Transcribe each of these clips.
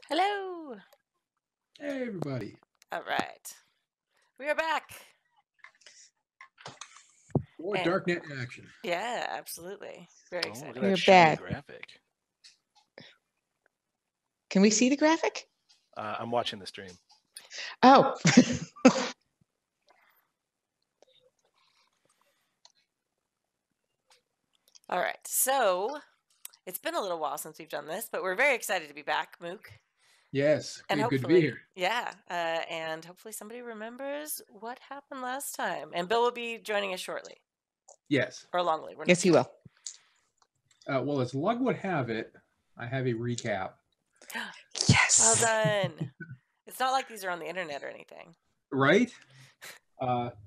Hello. Hey, everybody. All right. We are back. More And Darknet action. yeah, absolutely. Very Oh, look exciting. at We're that shiny back. graphic. Can we see the graphic? I'm watching the stream. Oh. All right. So it's been a little while since we've done this, but we're very excited to be back, Mook. Yes, And good to hopefully, be here. yeah. And hopefully somebody remembers what happened last time. And Bill will be joining us shortly. Yes. Or longly. We're not Yes, he sure. will. Well, as luck would have it, I have a recap. Yes. Well done. It's not like these are on the internet or anything. Right?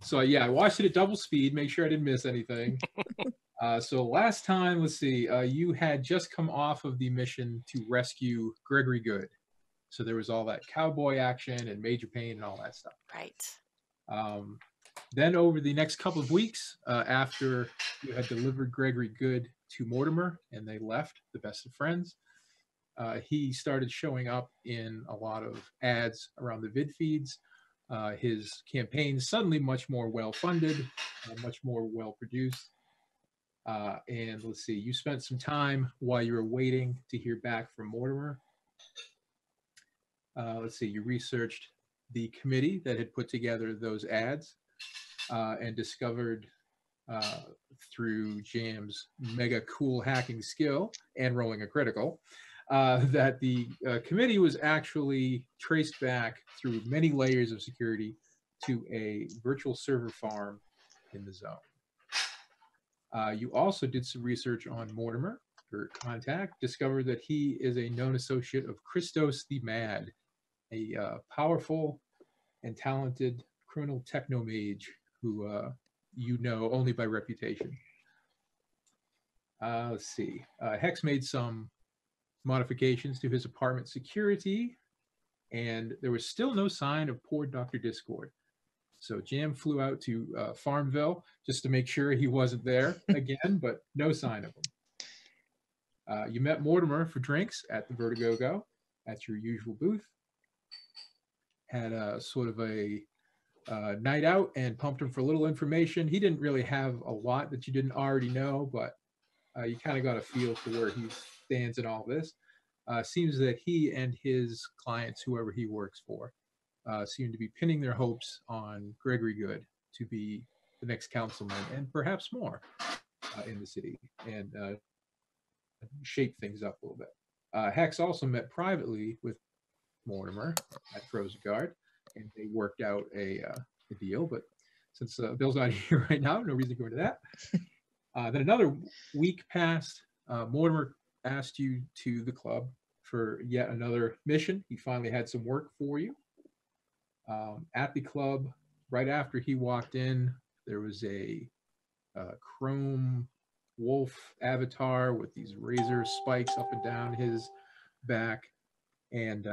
So, yeah, I watched it at double speed, make sure I didn't miss anything. So last time, let's see, you had just come off of the mission to rescue Gregory Good. So there was all that cowboy action and Major Payne and all that stuff. Right. Then over the next couple of weeks, after you had delivered Gregory Good to Mortimer and they left, the best of friends, he started showing up in a lot of ads around the vid feeds. His campaign suddenly much more well-funded, much more well-produced. And let's see, you spent some time while you were waiting to hear back from Mortimer. Let's see, you researched the committee that had put together those ads and discovered through Jam's mega cool hacking skill and rolling a critical that the committee was actually traced back through many layers of security to a virtual server farm in the zone. You also did some research on Mortimer, your contact, discovered that he is a known associate of Christos the Mad, a powerful and talented criminal techno mage who you know only by reputation. Let's see. Hex made some modifications to his apartment security, and there was still no sign of poor Dr. Discord. So Jam flew out to Farmville just to make sure he wasn't there again, but no sign of him. You met Mortimer for drinks at the Vertigo Go at your usual booth. Had a sort of a night out and pumped him for a little information. He didn't really have a lot that you didn't already know, but you kind of got a feel for where he stands in all this. Seems that he and his clients, whoever he works for, seem to be pinning their hopes on Gregory Good to be the next councilman and perhaps more in the city and shape things up a little bit. Hex also met privately with Mortimer at Frozen Guard, and they worked out a deal. But since Bill's not here right now, no reason to go into that. Then another week passed. Mortimer asked you to the club for yet another mission. He finally had some work for you. At the club, right after he walked in, there was a chrome wolf avatar with these razor spikes up and down his back, and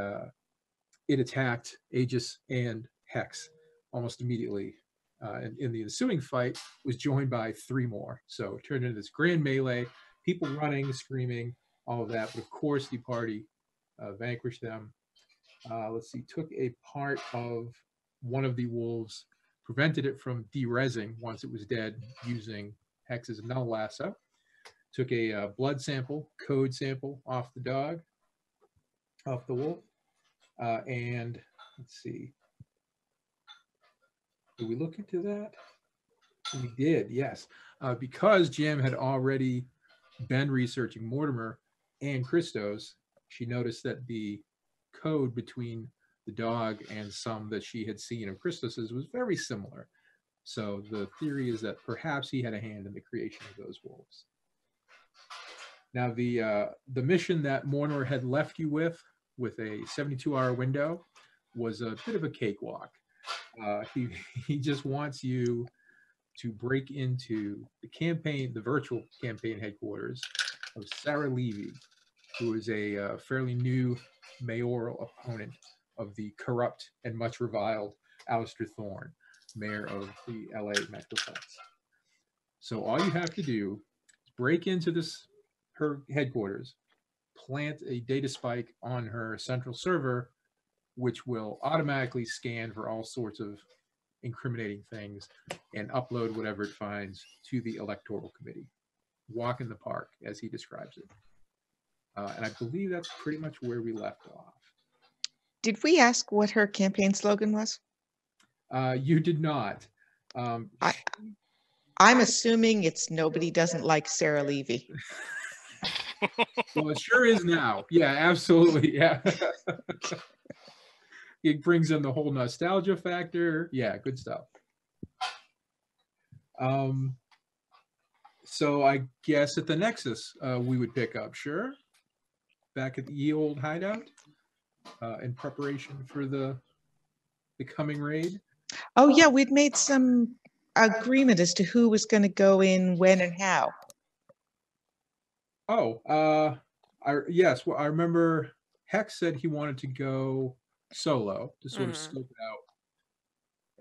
it attacked Aegis and Hex almost immediately. And in the ensuing fight, was joined by three more. So it turned into this grand melee, people running, screaming, all of that. But of course, the party vanquished them. Let's see, took a part of one of the wolves, prevented it from derezzing once it was dead using Hex's null lasso. Took a blood sample, code sample off the dog, off the wolf. And let's see. Did we look into that? We did, yes. Because Jam had already been researching Mortimer and Christos, she noticed that the code between the dog and some that she had seen of Christos's was very similar. So the theory is that perhaps he had a hand in the creation of those wolves. Now, the mission that Mortimer had left you with a 72-hour window, was a bit of a cakewalk. He just wants you to break into the virtual campaign headquarters of Sarah Levy, who is a fairly new mayoral opponent of the corrupt and much reviled Alistair Thorne, mayor of the LA Metroplex. So all you have to do is break into her headquarters, plant a data spike on her central server, which will automatically scan for all sorts of incriminating things and upload whatever it finds to the electoral committee. Walk in the park, as he describes it. And I believe that's pretty much where we left off. Did we ask what her campaign slogan was? You did not. I'm assuming it's nobody doesn't like Sarah Levy. Well, it sure is now. Yeah, absolutely. Yeah. It brings in the whole nostalgia factor. Yeah, good stuff. So I guess at the Nexus, we would pick up, sure. Back at the ye old hideout, in preparation for the coming raid. Oh yeah, we'd made some agreement as to who was going to go in, when, and how. Oh, yes. Well, I remember Hex said he wanted to go solo to sort of scope it out.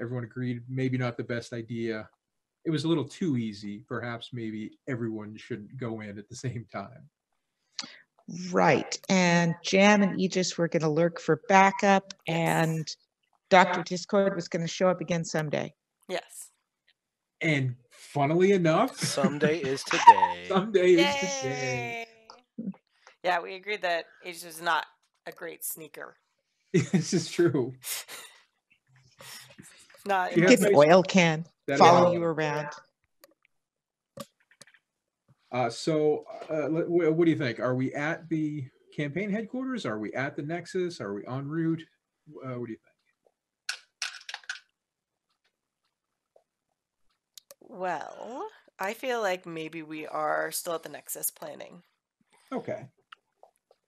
Everyone agreed, maybe not the best idea. It was a little too easy. Perhaps maybe everyone should go in at the same time. Right. And Jam and Aegis were going to lurk for backup, and Dr. Discord was going to show up again someday. Yes. And funnily enough, Someday is today. Someday is today. Yeah, we agreed that Aegis is not a great sneaker. This is true. Not Yeah. Get an oil can, That follow is- you around. So what do you think? Are we at the campaign headquarters? Are we at the Nexus? Are we en route? What do you think? Well, I feel like maybe we are still at the Nexus planning. Okay.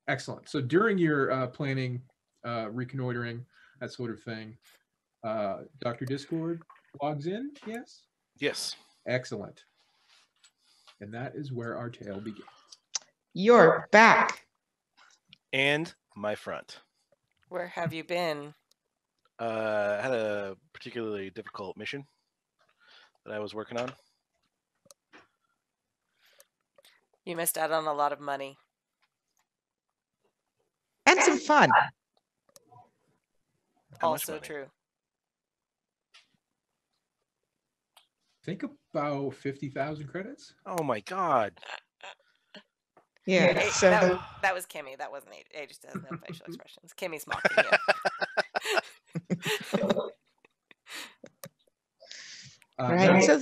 Excellent. So during your planning, reconnoitering, that sort of thing, Dr. Discord logs in, yes? Yes. Excellent. And that is where our tale begins. You're back. And my front. Where have you been? I had a particularly difficult mission that I was working on. You missed out on a lot of money. And some fun. How much Also money? true. Think about 50,000 credits. Oh my God. Yeah. Hey, So that was Kimmy. That wasn't Aegis. Aegis has no facial expressions. Kimmy's mocking you. right. Now, So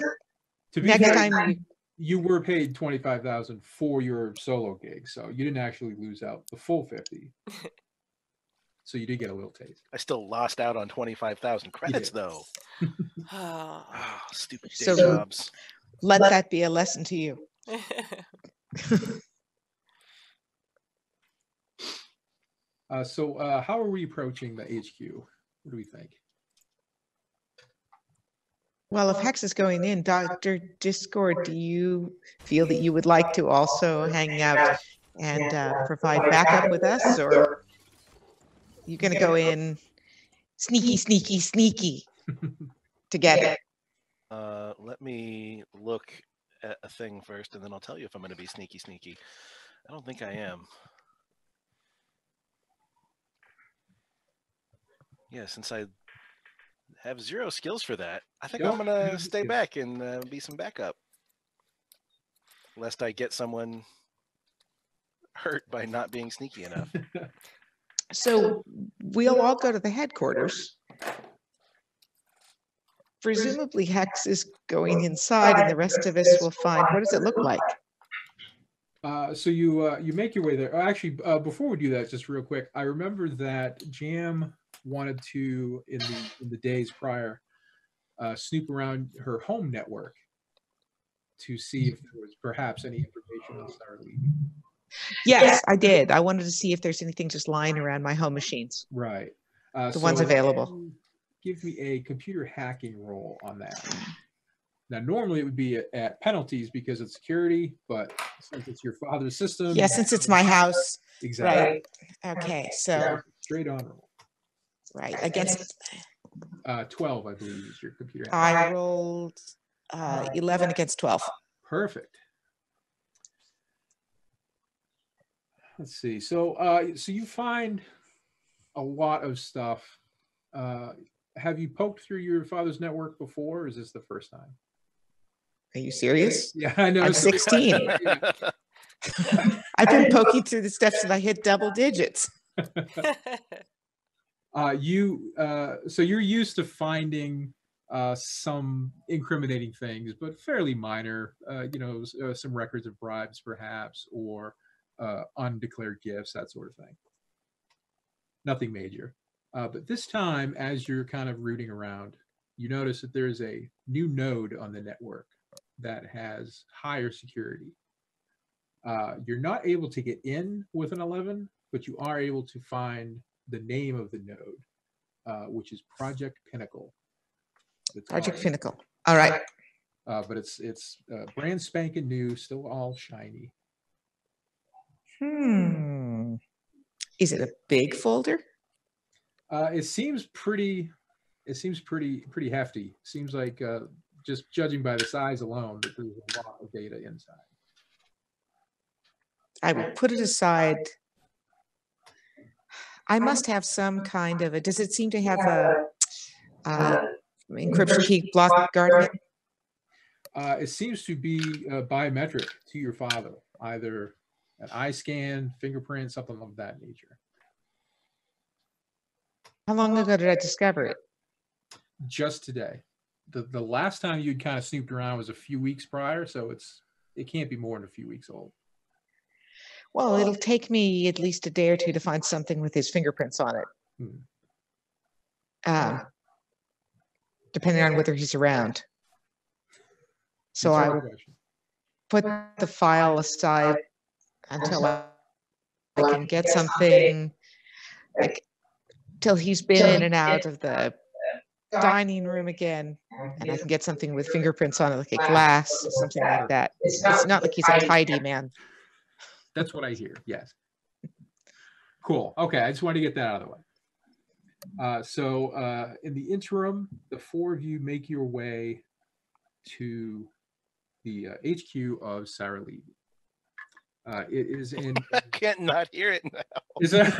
to be next fair, time you were paid 25,000 for your solo gig, so you didn't actually lose out the full 50. So you did get a little taste. I still lost out on 25,000 credits, did. though. Oh. Oh, stupid day So- jobs. let that be a lesson to you. So how are we approaching the HQ? What do we think? Well, if Hex is going in, Dr. Discord, do you feel that you would like to also hang out and provide backup with us, or you going to go in sneaky, sneaky, sneaky together? Let me look at a thing first, and then I'll tell you if I'm going to be sneaky, sneaky. I don't think I am. Yeah, since I have 0 skills for that, I think I'm Don't going to have the stay skills. back and be some backup. Lest I get someone hurt by not being sneaky enough. So we'll all go to the headquarters. Presumably Hex is going inside and the rest of us will find, what does it look like? So you make your way there. Actually, before we do that, just real quick, I remember that Jam wanted to in the days prior snoop around her home network to see if there was perhaps any information on Sarah Levy. Yes, I did. I wanted to see if there's anything just lying around my home machines. Right. The ones available. Give me a computer hacking roll on that. Now, normally it would be at penalties because it's security, but since it's your father's system. Yeah, since it's my house. Exactly. Right. Okay, so Straight on roll. right against 12, I believe, is your computer hacking. I rolled 11 against 12. Perfect. let's see. So so you find a lot of stuff. Have you poked through your father's network before, or is this the first time? Are you serious? Yeah, I know. I'm 16. I've been poking through the stuff since I hit double digits. So you're used to finding some incriminating things, but fairly minor. Some records of bribes, perhaps, or undeclared gifts, that sort of thing. Nothing major. But this time, as you're kind of rooting around, you notice that there's a new node on the network that has higher security. You're not able to get in with an 11, but you are able to find the name of the node, which is Project Pinnacle. Project Pinnacle. All right. But it's brand spanking new, still all shiny. Is it a big folder? It seems pretty hefty. Seems like just judging by the size alone, that there's a lot of data inside. I will put it aside. I must have some kind of a. Does it seem to have a encryption key block guarding it? It seems to be biometric to your father, either an eye scan, fingerprint, something of that nature. How long ago did I discover it? Just today. The last time you'd kind of snooped around was a few weeks prior, so it can't be more than a few weeks old. Well, it'll take me at least a day or two to find something with his fingerprints on it. Depending on whether he's around. So I will put the file aside until I can get something, like till he's been in and out of the dining room again, and I can get something with fingerprints on it, like a glass or something like that. It's not like he's a tidy man. That's what I hear. Yes. Cool. Okay. I just wanted to get that out of the way. So in the interim, the four of you make your way to the HQ of Sarah Levy. It is in. I can't not hear it now. Is that?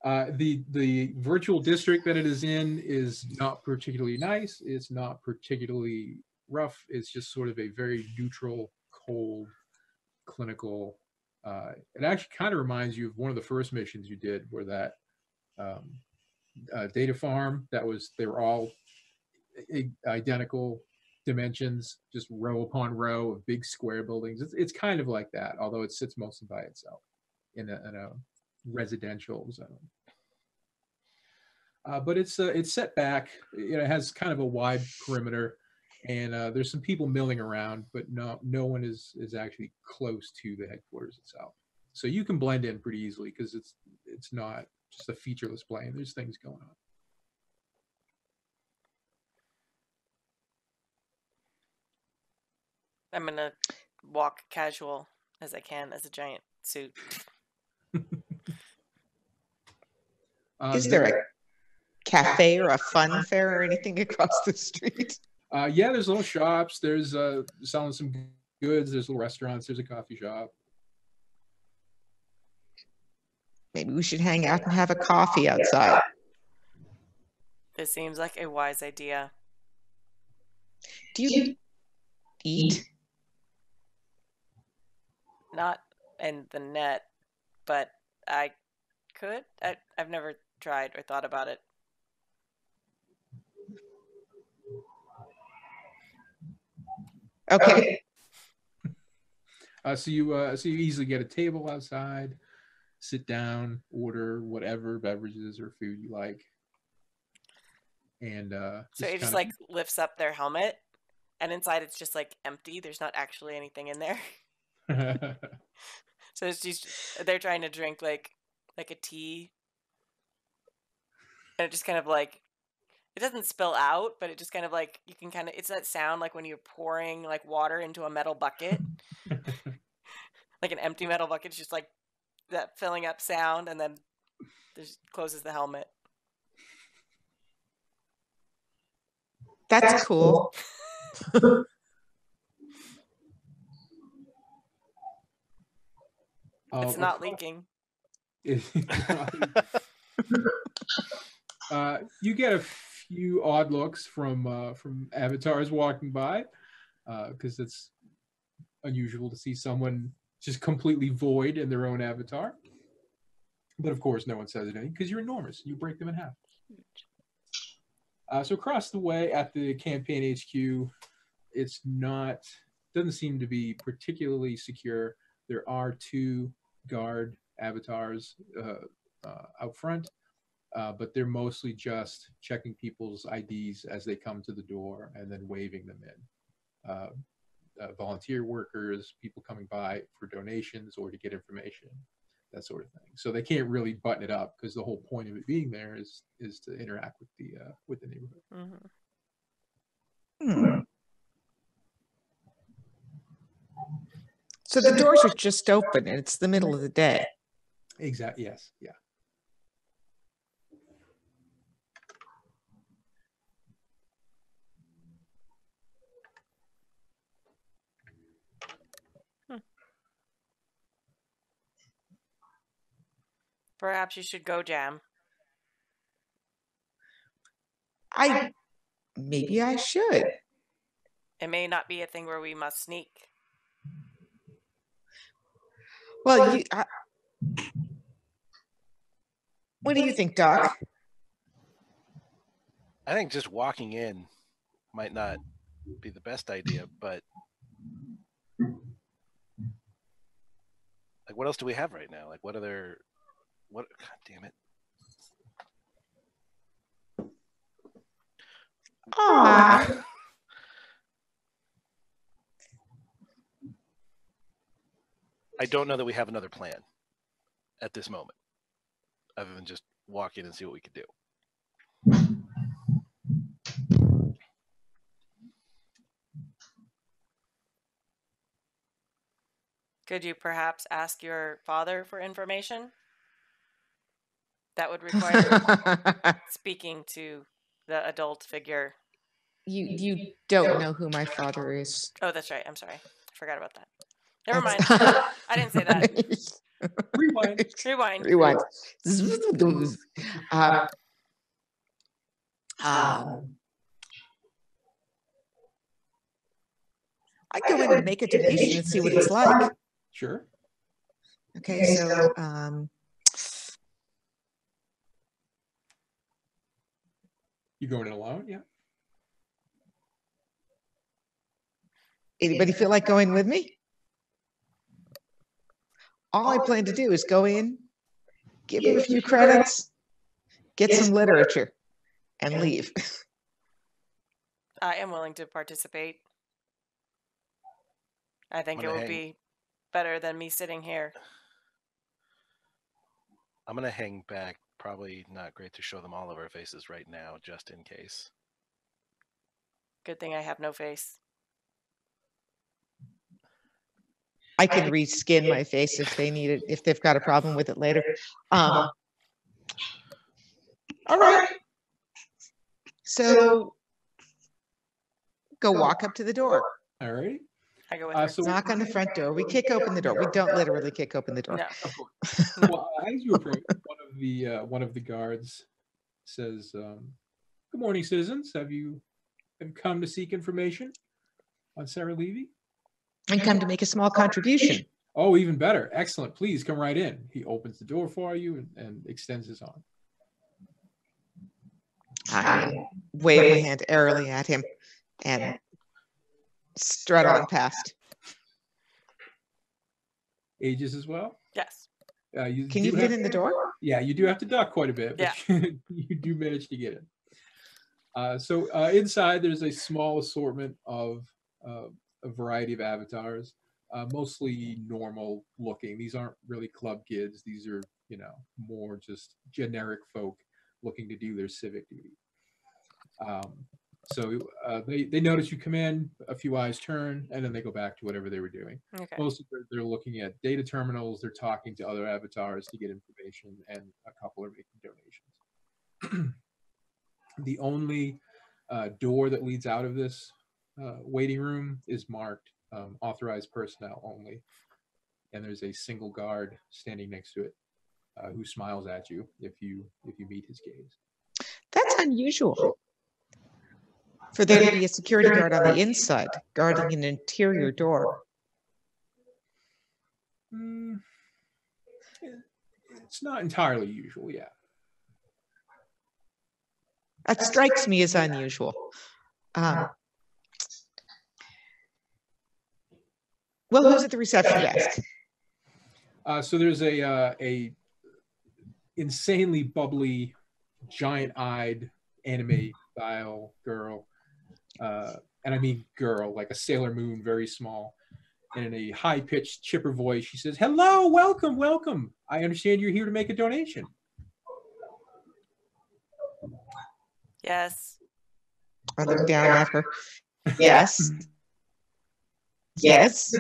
The virtual district that it is in is not particularly nice. It's not particularly rough. It's just sort of a very neutral, cold, clinical. It actually kind of reminds you of one of the first missions you did, where that data farm they were all identical dimensions, just row upon row of big square buildings. It's kind of like that, although it sits mostly by itself in a residential zone. But it's set back. It has kind of a wide perimeter, and there's some people milling around, but no one is actually close to the headquarters itself. So you can blend in pretty easily because it's not just a featureless plane. There's things going on. I'm gonna walk casual as I can as a giant suit. Is there a cafe or a fun fair or anything across the street? Yeah, there's little shops. There's selling some goods. There's little restaurants. There's a coffee shop. Maybe we should hang out and have a coffee outside. This seems like a wise idea. Do you eat? Not in the net, but I could. I've never tried or thought about it. Okay. So you easily get a table outside, sit down, order whatever beverages or food you like, and so it just like lifts up their helmet, and inside it's just like empty. There's not actually anything in there. So it's just they're trying to drink like a tea, and it just kind of like it doesn't spill out, but it just kind of like you can kind of it's that sound like when you're pouring like water into a metal bucket, like an empty metal bucket. It's just like that filling up sound, and then just closes the helmet. That's cool. It's not leaking. You get a few odd looks from avatars walking by, because it's unusual to see someone just completely void in their own avatar. But of course, no one says anything because you're enormous. You break them in half. So across the way at the campaign HQ, it's doesn't seem to be particularly secure. There are 2 guard avatars out front, but they're mostly just checking people's IDs as they come to the door and then waving them in. Volunteer workers, people coming by for donations or to get information, that sort of thing. So they can't really button it up because the whole point of it being there is to interact with the neighborhood. Hmm. So the doors are just open and it's the middle of the day. Exactly. Yes. Yeah. Perhaps you should go, Jam. Maybe I should. It may not be a thing where we must sneak. Well, what do you think, Doc? I think just walking in might not be the best idea, but like, what else do we have right now? Like, what? God damn it! Aww. I don't know that we have another plan at this moment, other than just walk in and see what we can do. Could you perhaps ask your father for information? That would require speaking to the adult figure. You don't know who my father is. Oh, that's right. I'm sorry. I forgot about that. Never mind. I didn't say that. Rewind. Rewind. I go in and make a donation and see what it's like. Sure. Okay, so You going in alone? Yeah. anybody feel like going with me? All I plan to do is go in, give him a few credits, get some literature, and leave. I am willing to participate. I think it will be better than me sitting here. I'm going to hang back. Probably not great to show them all of our faces right now, just in case. Good thing I have no face. I can reskin my face if they need it, if they've got a problem with it later. All right. So go walk up to the door. All right. I go with her. So Knock on the front door. We kick open the door. We don't literally kick open the door. No. Of course. Well, as you approach, one of the guards says, "Good morning, citizens. Have you come to seek information on Sarah Levy?" And come to make a small contribution. Oh, even better. Excellent. Please come right in. He opens the door for you and extends his arm. I wave my hand airily at him and strut on past. Ages as well? Yes. Can you fit in the door? Yeah, you do have to duck quite a bit, but you do manage to get in. So inside, there's a small assortment of a variety of avatars, mostly normal looking. These aren't really club kids. These are, more just generic folk looking to do their civic duty. So they notice you come in, a few eyes turn, and then they go back to whatever they were doing. Okay. Mostly they're looking at data terminals, they're talking to other avatars to get information, and a couple are making donations. The only door that leads out of this waiting room is marked authorized personnel only. and there's a single guard standing next to it who smiles at you if you meet his gaze. That's unusual for there to be a security guard on the inside guarding an interior door. It's not entirely usual, yeah. That strikes me as unusual. Well, who's at the reception desk? So there's a insanely bubbly, giant-eyed anime style girl, and I mean girl, like a Sailor Moon, very small, and in a high-pitched, chipper voice, she says, "Hello, welcome, welcome. I understand you're here to make a donation." Yes. I look down at her. Yes. Yes.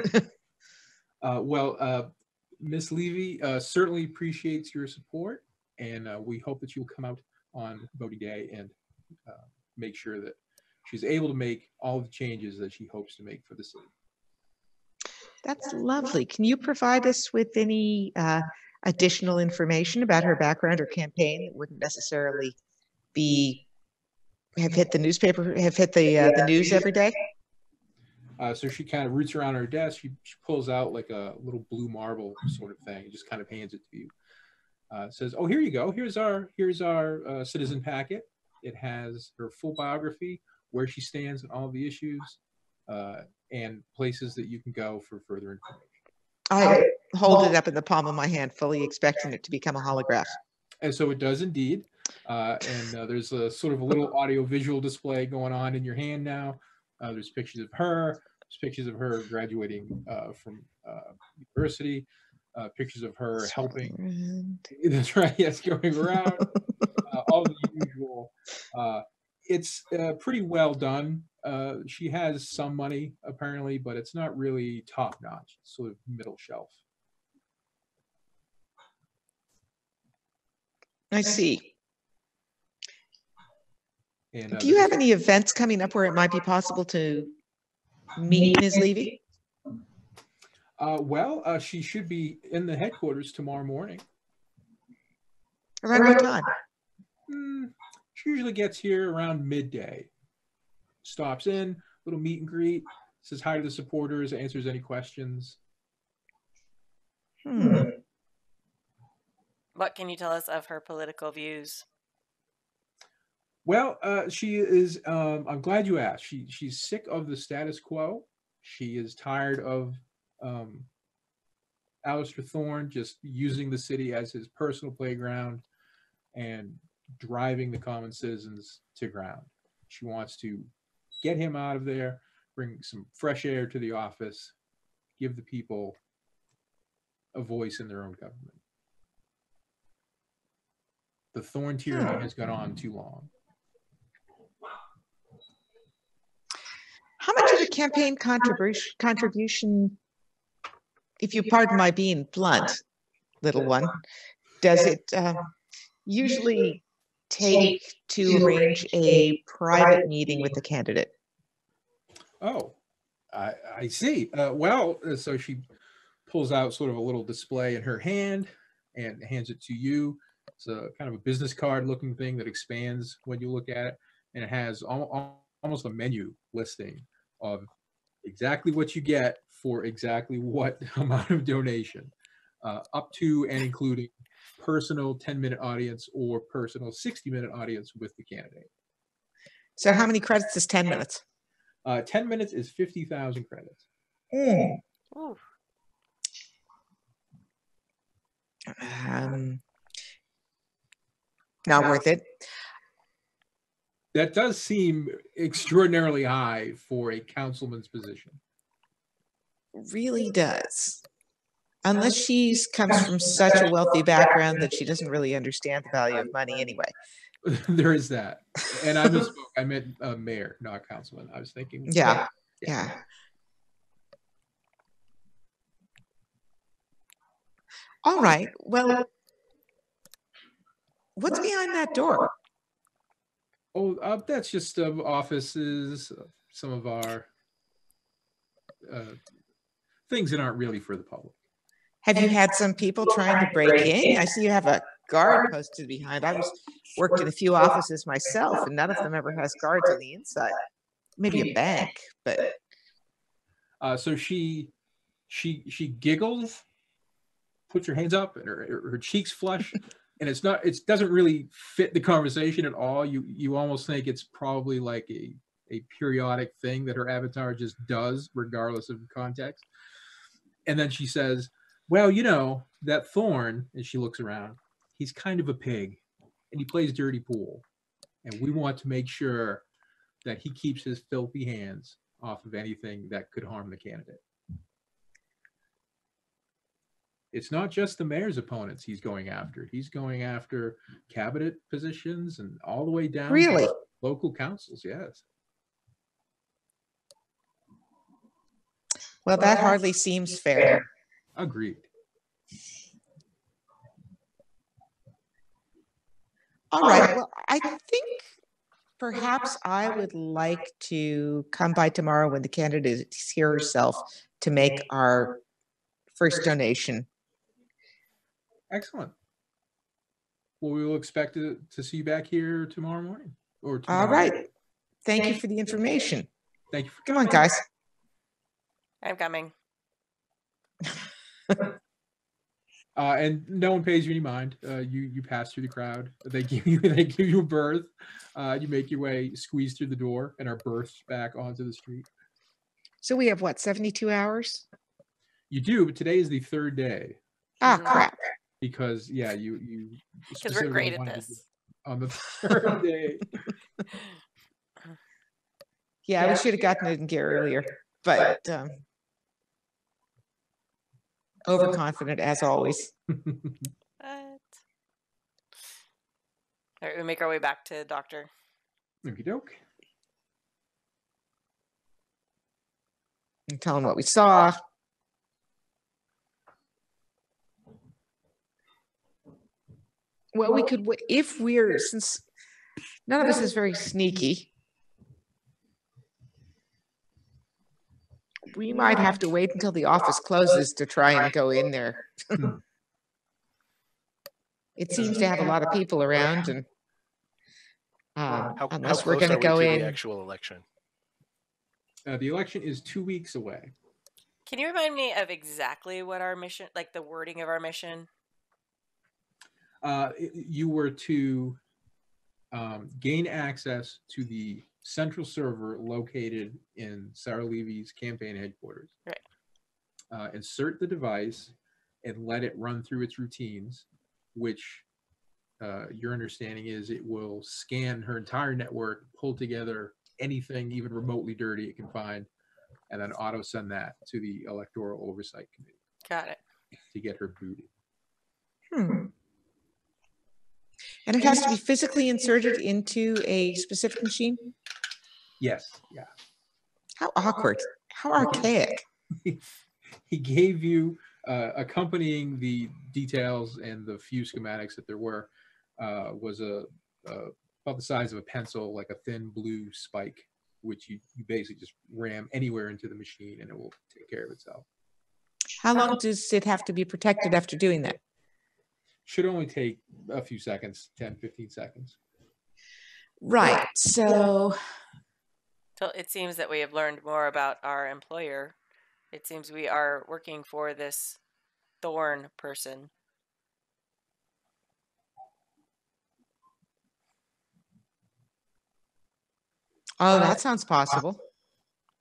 Well, Miss Levy certainly appreciates your support, and we hope that you'll come out on voting day and make sure that she's able to make all the changes that she hopes to make for the city. That's lovely. Can you provide us with any additional information about her background or campaign that wouldn't necessarily have hit the newspaper, have hit the news every day? So she kind of roots around her desk. She pulls out like a little blue marble sort of thing and just kind of hands it to you. Says, "Oh, here you go. Here's our citizen packet. It has her full biography, where she stands on all the issues, and places that you can go for further information." I hold it up in the palm of my hand, fully expecting it to become a holograph. And so it does indeed. And there's a sort of a little audio-visual display going on in your hand now. There's pictures of her. There's pictures of her graduating from university. Pictures of her helping. That's right. Yes, going around. All the usual. It's pretty well done. She has some money apparently, but it's not really top notch. It's sort of middle shelf. I see. And, do you have any events coming up where it might be possible to meet Ms. Levy? Well, she should be in the headquarters tomorrow morning. Around what time? She usually gets here around midday. Stops in, little meet and greet, says hi to the supporters, answers any questions. What can you tell us of her political views? Well, she is, I'm glad you asked. She's sick of the status quo. She is tired of Alistair Thorne just using the city as his personal playground and driving the common citizens to ground. She wants to get him out of there, bring some fresh air to the office, give the people a voice in their own government. The Thorne tyranny has gone on too long. How much of a campaign contribution, if you pardon my being blunt, little one, does it usually take to arrange a private meeting with the candidate? Oh, I see. So she pulls out sort of a little display in her hand and hands it to you. It's a kind of a business card looking thing that expands when you look at it. And it has almost a menu listing of exactly what you get for exactly what amount of donation, up to and including personal 10-minute audience or personal 60-minute audience with the candidate. So how many credits is 10 minutes? 10 minutes is 50,000 credits. Not worth it. That does seem extraordinarily high for a councilman's position. Really does. Unless she comes from such a wealthy background that she doesn't really understand the value of money anyway. There is that. And I misspoke. I meant mayor, not councilman. I was thinking. Yeah. All right. Well, what's behind that door? Oh, that's just offices, some of our things that aren't really for the public. Have you had some people trying to break in? I see you have a guard posted behind. I worked in a few offices myself, and none of them ever has guards on the inside. Maybe a bank, but So she giggles, puts her hands up, and her cheeks flush, and it doesn't really fit the conversation at all. You almost think it's probably like a periodic thing that her avatar just does, regardless of context. And then she says, well, that Thorn, and she looks around, he's kind of a pig, and he plays dirty pool. And we want to make sure that he keeps his filthy hands off of anything that could harm the candidate. It's not just the mayor's opponents he's going after. He's going after cabinet positions and all the way down to local councils, yes. Well, that hardly seems fair. Agreed. All right. Well, I think perhaps I would like to come by tomorrow when the candidate is here herself to make our first donation. Excellent. Well, we will expect to see you back here tomorrow morning. Or tomorrow. All right. Thank you for the information. Thank you for Come coming. on, guys. I'm coming. And no one pays you any mind. You pass through the crowd. They give you a berth. You make your way, squeeze through the door, and are birthed back onto the street. So we have what, 72 hours? You do, but today is the third day. Ah, crap. Because you because we're great at this. On the third day. Yeah, we should have gotten it in gear earlier, but overconfident as always. All right, we make our way back to Doctor. Okie doke. And tell him what we saw. Well, we could, since none of us is very sneaky, we might have to wait until the office closes to try and go in there. It seems to have a lot of people around, and unless we're going to go in. The actual election. The election is 2 weeks away. Can you remind me of exactly what our mission, like the wording of our mission? You were to gain access to the central server located in Sarah Levy's campaign headquarters. Right. Insert the device and let it run through its routines, which your understanding is it will scan her entire network, pull together anything even remotely dirty it can find, and then auto send that to the Electoral Oversight Committee. Got it. To get her booted. And it has to be physically inserted into a specific machine? Yes. Yeah. How awkward. How archaic. He gave you, accompanying the details and the few schematics that there were, was about the size of a pencil, like a thin blue spike, which you basically just ram anywhere into the machine and it will take care of itself. How long does it have to be protected after doing that? Should only take a few seconds, 10, 15 seconds. Right. So it seems that we have learned more about our employer. It seems we are working for this Thorn person. Oh, that sounds possible.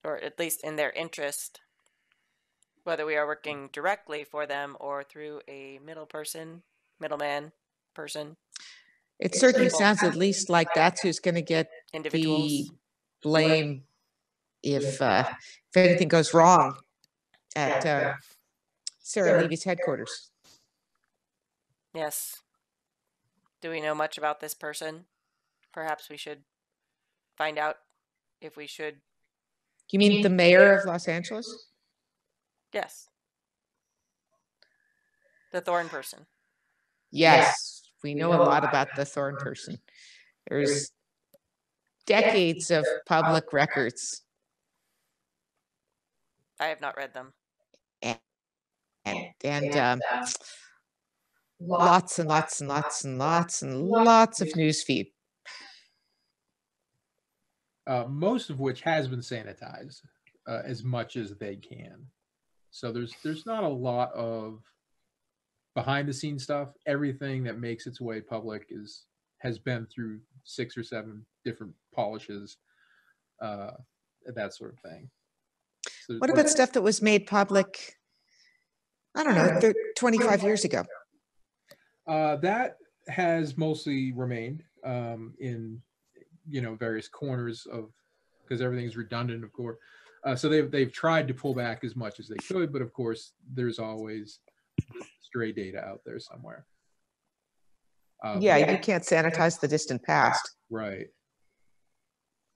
Or at least in their interest. Whether we are working directly for them or through a middleman person. It certainly sounds at least like that's who's going to get the blame if anything goes wrong at Sarah Levy's headquarters. Yes. Do we know much about this person? Perhaps we should find out if we should. You mean the mayor of Los Angeles? Yes. The Thorn person. Yes, we know a lot about the Thorn person. There's decades of public records. I have not read them. And and lots and lots and lots and lots and lots of news feed. Most of which has been sanitized as much as they can. So there's not a lot of behind the scenes stuff. Everything that makes its way public has been through 6 or 7 different polishes, that sort of thing. So What about stuff that was made public, I don't know, 25 years ago? That has mostly remained in various corners of, because everything's redundant, of course. So they've tried to pull back as much as they could, but of course there's always stray data out there somewhere. Yeah, you can't sanitize the distant past. Right.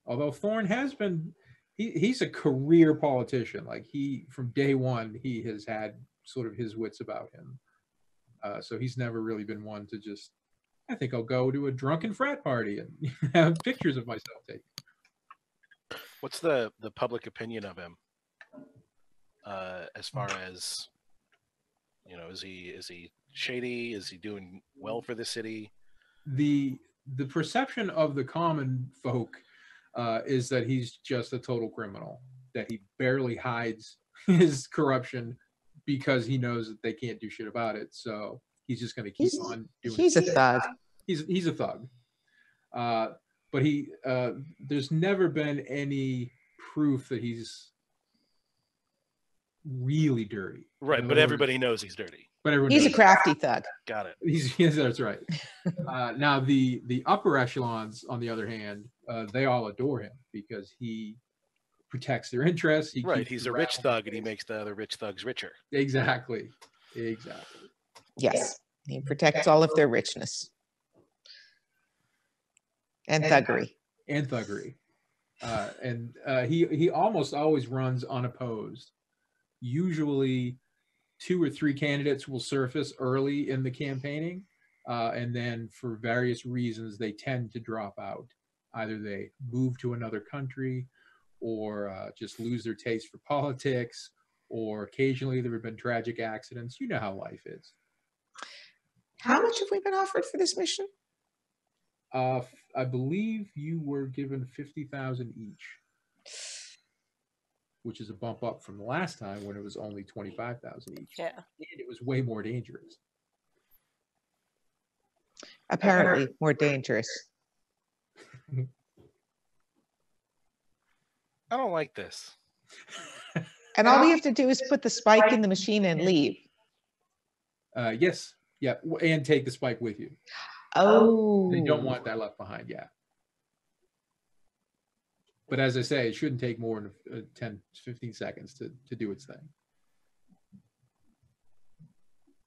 Although Thorne has been, he's a career politician. Like from day one, he has had sort of his wits about him. So he's never really been one to just, I think I'll go to a drunken frat party and have pictures of myself taken. What's the public opinion of him? As far as, is he shady? Is he doing well for the city? The perception of the common folk is that he's just a total criminal, that he barely hides his corruption because he knows that they can't do shit about it. So he's just going to keep on doing it. He's a thug. He's a thug. But there's never been any proof that he's really dirty. Right, but everybody knows he's dirty. But everyone He's knows a crafty thug. Got it. Yes, that's right. Now the upper echelons, on the other hand, they all adore him because he protects their interests. He's a rich thug, and he makes the other rich thugs richer. Exactly. Yes, he protects all of their richness and thuggery. He almost always runs unopposed. Usually 2 or 3 candidates will surface early in the campaigning, and then for various reasons they tend to drop out. Either they move to another country, or just lose their taste for politics, or occasionally there have been tragic accidents. You know how life is. How much have we been offered for this mission? I believe you were given 50,000 each, which is a bump up from the last time when it was only 25,000 each. Yeah. And it was way more dangerous. Apparently more dangerous. I don't like this. And all we have to do is put the spike in the machine and leave. Yes. Yeah. And take the spike with you. Oh. They don't want that left behind. Yeah. But as I say, it shouldn't take more than 10, 15 seconds to do its thing.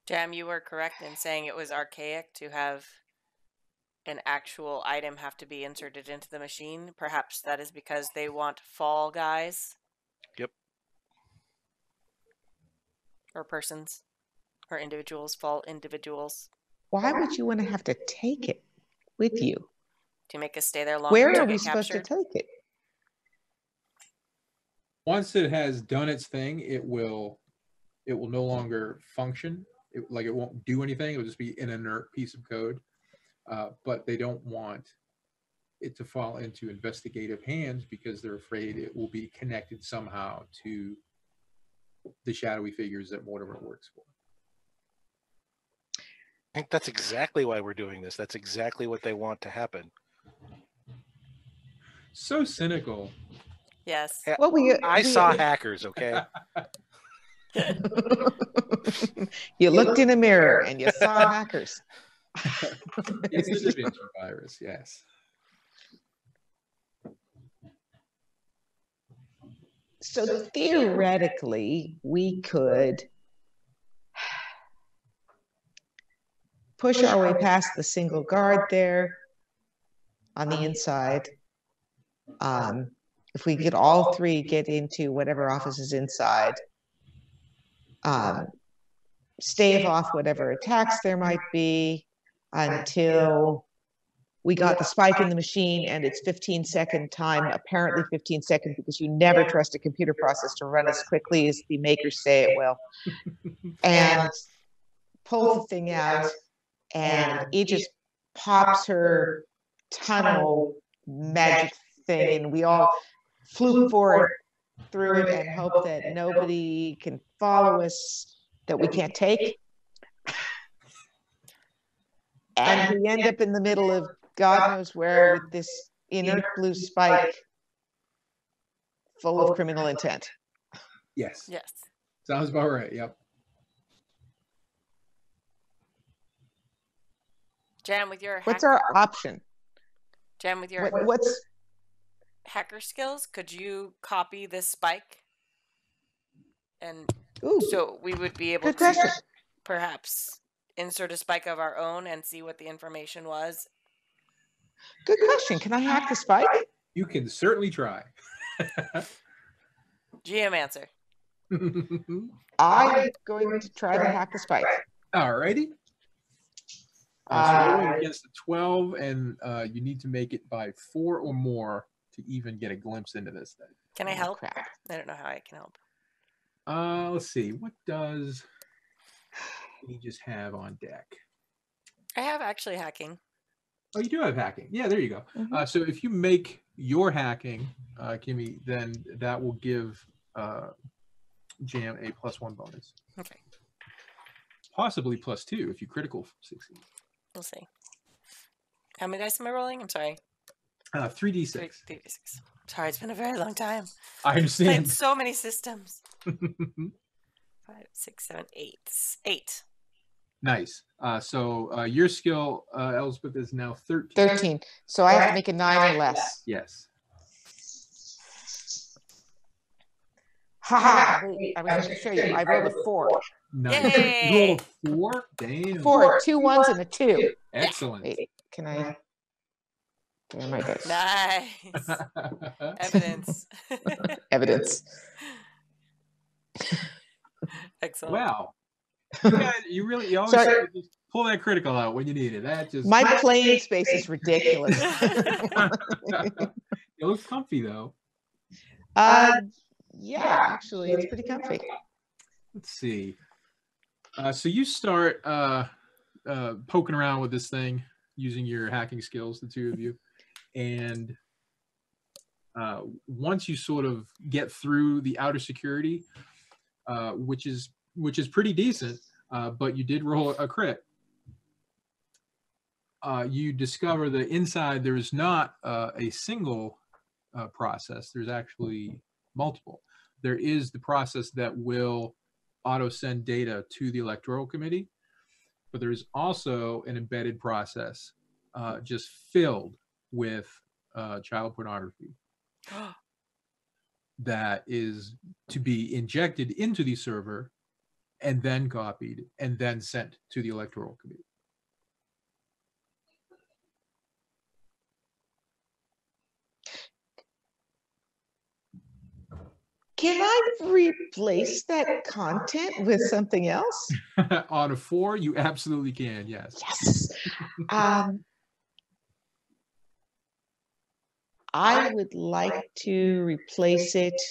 Jam, you were correct in saying it was archaic to have an actual item have to be inserted into the machine. Perhaps that is because they want fall guys. Yep. Or persons. Or individuals, fall individuals. Why would you want to have to take it with you? To make us stay there longer. Where to are we get supposed to captured. take it? Once it has done its thing, it will no longer function. It won't do anything. It'll just be an inert piece of code. But they don't want it to fall into investigative hands because they're afraid it will be connected somehow to the shadowy figures that Mortimer works for. I think that's exactly why we're doing this. That's exactly what they want to happen. So cynical. Yes. Well, I saw hackers, okay? You looked in a mirror and you saw hackers. It's the Da Vinci virus, yes. So theoretically, we could push our way past the single guard there on the inside. If we could all 3 get into whatever office is inside, stave off whatever attacks there might be until we got the spike in the machine and it's 15-second time, apparently 15 seconds, because you never trust a computer process to run as quickly as the makers say it will. And pulls the thing out, and it just pops her tunnel magic thing, and we all flew for it, through it, and hope that nobody can follow us that we can't take. And we end up in the middle of God knows where with this inert blue spike full of criminal intent. Yes. Yes. Sounds about right. Yep. Jam, with your What's our option? Jam, with your What's hacker skills, could you copy this spike? And ooh, so we would be able good question. to perhaps insert a spike of our own and see what the information was. Good question. Can I hack the spike? You can certainly try. GM answer. I'm going to try to hack the spike. Alrighty. So rolling against a 12, and you need to make it by 4 or more to even get a glimpse into this thing. Can I Oh, help? crap. I don't know how I can help. Let's see. What does he just have on deck? I have actually hacking. Oh, you do have hacking. Yeah, there you go. Mhm. So if you make your hacking, Kimmy, then that will give Jam a +1 bonus. Okay, Possibly +2 if you critical succeed. we'll see. How many dice am I rolling? I'm sorry. 3d6. 3d6. Sorry, it's been a very long time. I Played understand. so many systems. 5, 6, 7, 8. 8. Nice. So your skill, Elspeth, is now 13. 13. So I have to make a 9 or less. Yes. Haha. Wait, I was going to show you. I rolled a 4. Nice. Yay! You rolled a 4? Damn. 4, 2 1s and a 2. Excellent. Wait, can I? Where am I dice? Nice. Evidence. Evidence. Excellent. Wow. You really, you always Sorry. just pull that critical out when you need it. That just My playing space is ridiculous. it looks comfy though. Yeah, actually, it's pretty comfy. Let's see. So you start poking around with this thing using your hacking skills, the two of you, and once you sort of get through the outer security, which is pretty decent, but you did roll a crit. You discover that inside there is not a single process. There's actually multiple. There is the process that will auto send data to the electoral committee, but there's also an embedded process just filled with child pornography that is to be injected into the server and then copied and then sent to the electoral committee. Can I replace that content with something else? On a 4, you absolutely can, yes. Yes. I would like to replace it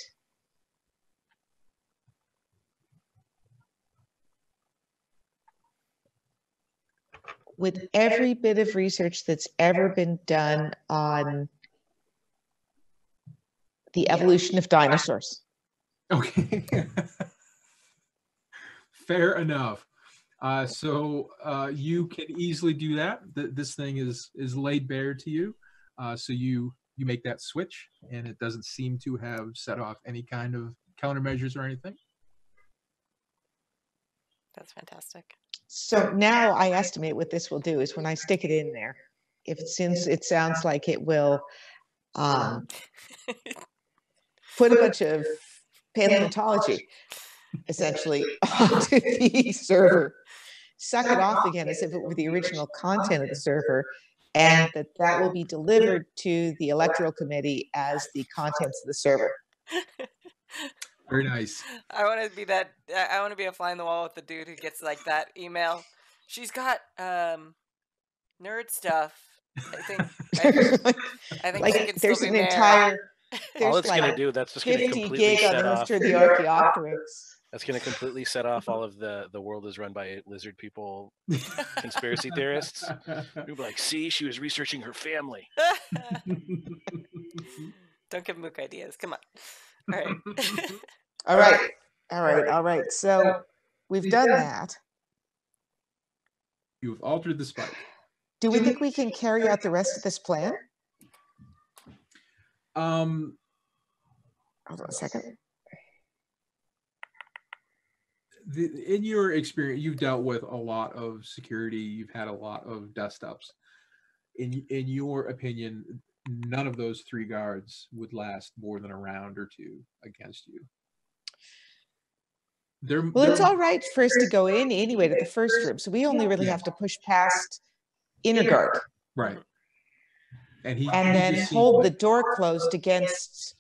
with every bit of research that's ever been done on the evolution of dinosaurs. Okay. Fair enough. So you can easily do that. This thing is laid bare to you. So you make that switch, and it doesn't seem to have set off any kind of countermeasures or anything. That's fantastic. So now I estimate what this will do is when I stick it in there, since it sounds like it will put a bunch of paleontology essentially onto the server, suck it off again as if it were the original content of the server, and that will be delivered to the electoral committee as the contents of the server. Very nice. I want to be that. I want to be a fly in the wall with the dude who gets like that email. She's got nerd stuff I think Like, she could still there's be an mayor. entire, All there's it's going to like do, that's just going to 50 completely gig on set the off. history of the Archaeopteryx. That's going to completely set off all of the world is run by lizard people conspiracy theorists. You'll be like, see, she was researching her family. Don't give Mook ideas. Come on. All right. All right. All right. All right. So we've done that. You have altered the spike. Do we think we can carry out the rest of this plan? Hold on a second. In your experience, you've dealt with a lot of security. You've had a lot of dust-ups. In your opinion, none of those 3 guards would last more than a round or 2 against you. Well, it's all right for us to go in anyway to the first room, so we only really have to push past inner guard, right? And then hold the door closed against.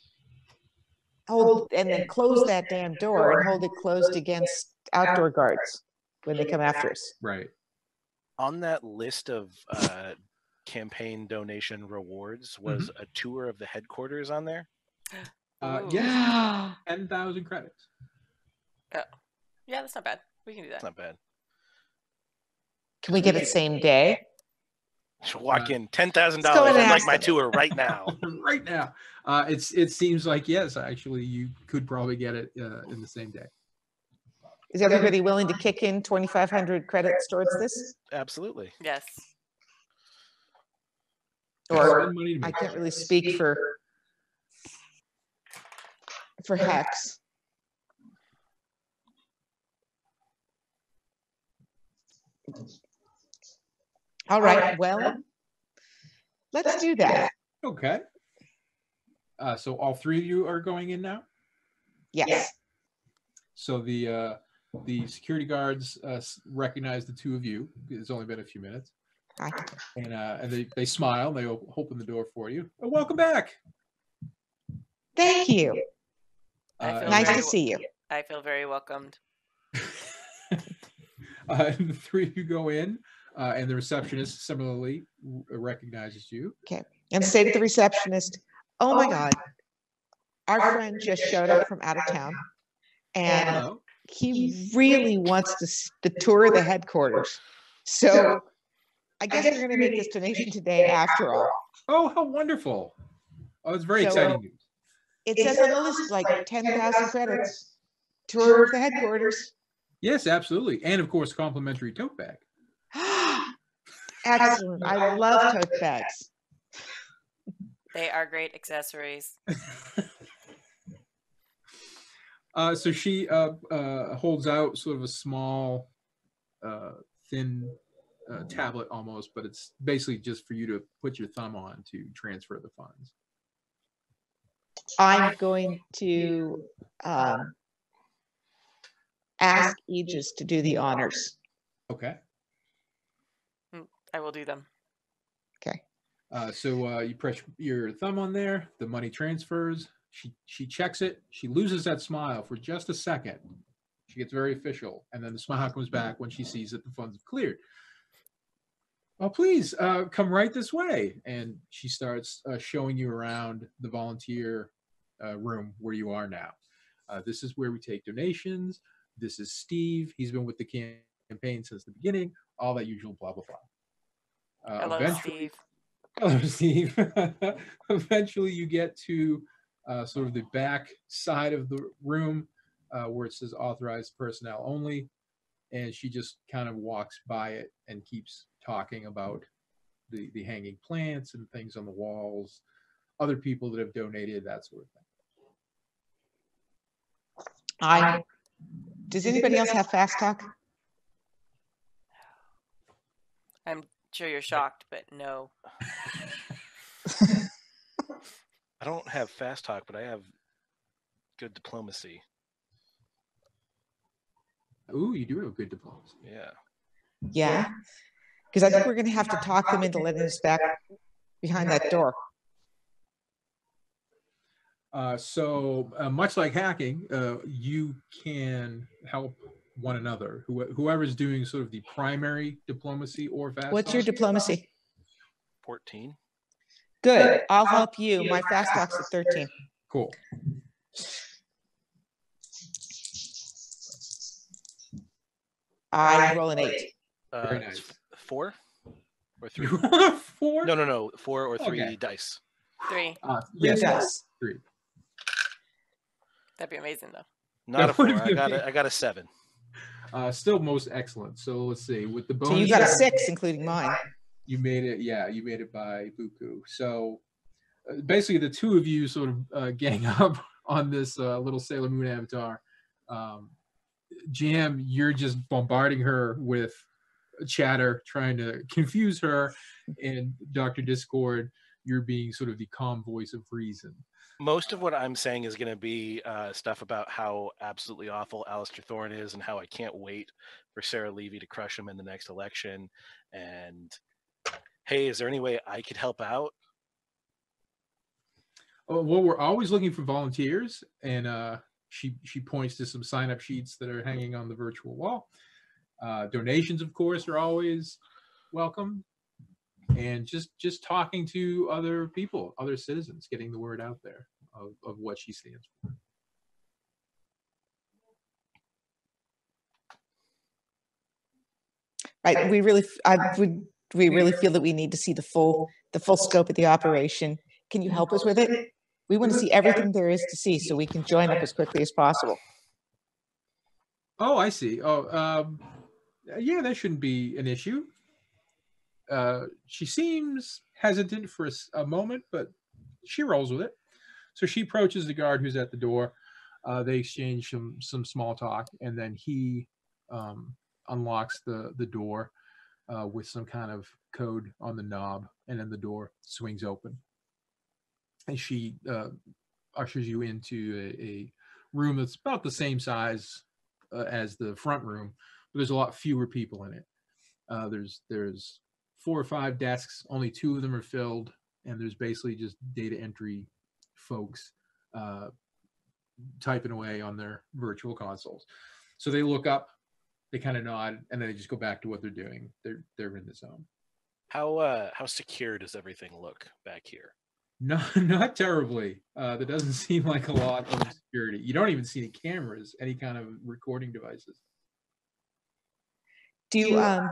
And then close that damn door and hold it closed against outdoor guards when they come after us. Right. On that list of campaign donation rewards was a tour of the headquarters on there. Yes, 10,000 credits. Oh. Yeah, that's not bad. We can do that. That's not bad. Can we get it same day? Walk in, $10,000. go and I'd like ask my them. tour right now. Right now. It seems like, yes, actually, you could probably get it in the same day. Is everybody willing to kick in 2,500 credits towards this? Absolutely. Yes. Or Spend money to I make can't it. really speak for Hex. All right, well, let's do that. Okay. So all 3 of you are going in now? Yes. So the security guards recognize the 2 of you. It's only been a few minutes. Hi. And they smile. They open the door for you. Oh, welcome back. Thank you. Nice to see you. I feel very welcomed. And the 3 of you go in, and the receptionist similarly recognizes you. Okay. And say to the receptionist, oh my God, our friend just showed up from out of town, and Hello. he really wants the tour of the headquarters. So I guess we're going to make this donation today after all. Oh, how wonderful. Oh, it's very exciting news. It says on the list like 10,000 credits, tour of the headquarters. Yes, absolutely. And of course, complimentary tote bag. Excellent. I love tote bags. They are great accessories. So she holds out sort of a small, thin tablet almost, but it's basically just for you to put your thumb on to transfer the funds. I'm going to ask Aegis to do the honors. Okay. I will do them. Okay. So you press your thumb on there. The money transfers. She checks it. She loses that smile for just a second. She gets very official, and then the smile comes back when she sees that the funds have cleared. Oh, please come right this way. And she starts showing you around the volunteer room where you are now. This is where we take donations. This is Steve. He's been with the campaign since the beginning. All that usual blah, blah, blah. Hello, Steve. Hello, Steve. Eventually, you get to sort of the back side of the room where it says authorized personnel only. And she just kind of walks by it and keeps talking about the hanging plants and things on the walls, other people that have donated, that sort of thing. Does anybody else have fast talk? I'm sure you're shocked, but no. I don't have fast talk, but I have good diplomacy. Ooh, you do have good diplomacy. Yeah. Yeah. Because I think we're going to have to talk them into letting us back behind that door. So much like hacking, you can help one another. Whoever's doing sort of the primary diplomacy or fast What's your talk, diplomacy? 14. Good. I'll help you. My fast talk's at 13. Cool. I roll an 8. Very nice. 4 or 3? You rolled a 4? No. 4 or 3 Okay. dice. 3. Yes, dice. 3. That'd be amazing, though. Not a That would 4. be I got a 7. Still most excellent. So let's see. With the bonus, So you got a 6, including mine. you made it. Yeah, you made it by Buku. So basically, the two of you sort of gang up on this little Sailor Moon avatar. Jam, you're just bombarding her with chatter, trying to confuse her, and Dr. Discord, you're being sort of the calm voice of reason. Most of what I'm saying is going to be stuff about how absolutely awful Alistair Thorne is and how I can't wait for Sarah Levy to crush him in the next election. And, hey, is there any way I could help out? Oh, well, we're always looking for volunteers, and she points to some sign-up sheets that are hanging on the virtual wall. Donations, of course, are always welcome. And just talking to other people, other citizens, getting the word out there of what she stands for. Right. We really feel that we need to see the full scope of the operation. Can you help us with it? We want to see everything there is to see so we can join up as quickly as possible. Oh, I see. Oh, yeah, that shouldn't be an issue. She seems hesitant for a moment, but she rolls with it. So she approaches the guard who's at the door. They exchange some small talk, and then he unlocks the door with some kind of code on the knob, and then the door swings open. And she ushers you into a room that's about the same size as the front room, but there's a lot fewer people in it. There's 4 or 5 desks, only 2 of them are filled, and there's basically just data entry folks typing away on their virtual consoles. So they look up, they kind of nod, and then they just go back to what they're doing. They're in the zone. How secure does everything look back here? Not terribly. There doesn't seem like a lot of security. You don't even see any cameras, any kind of recording devices. Do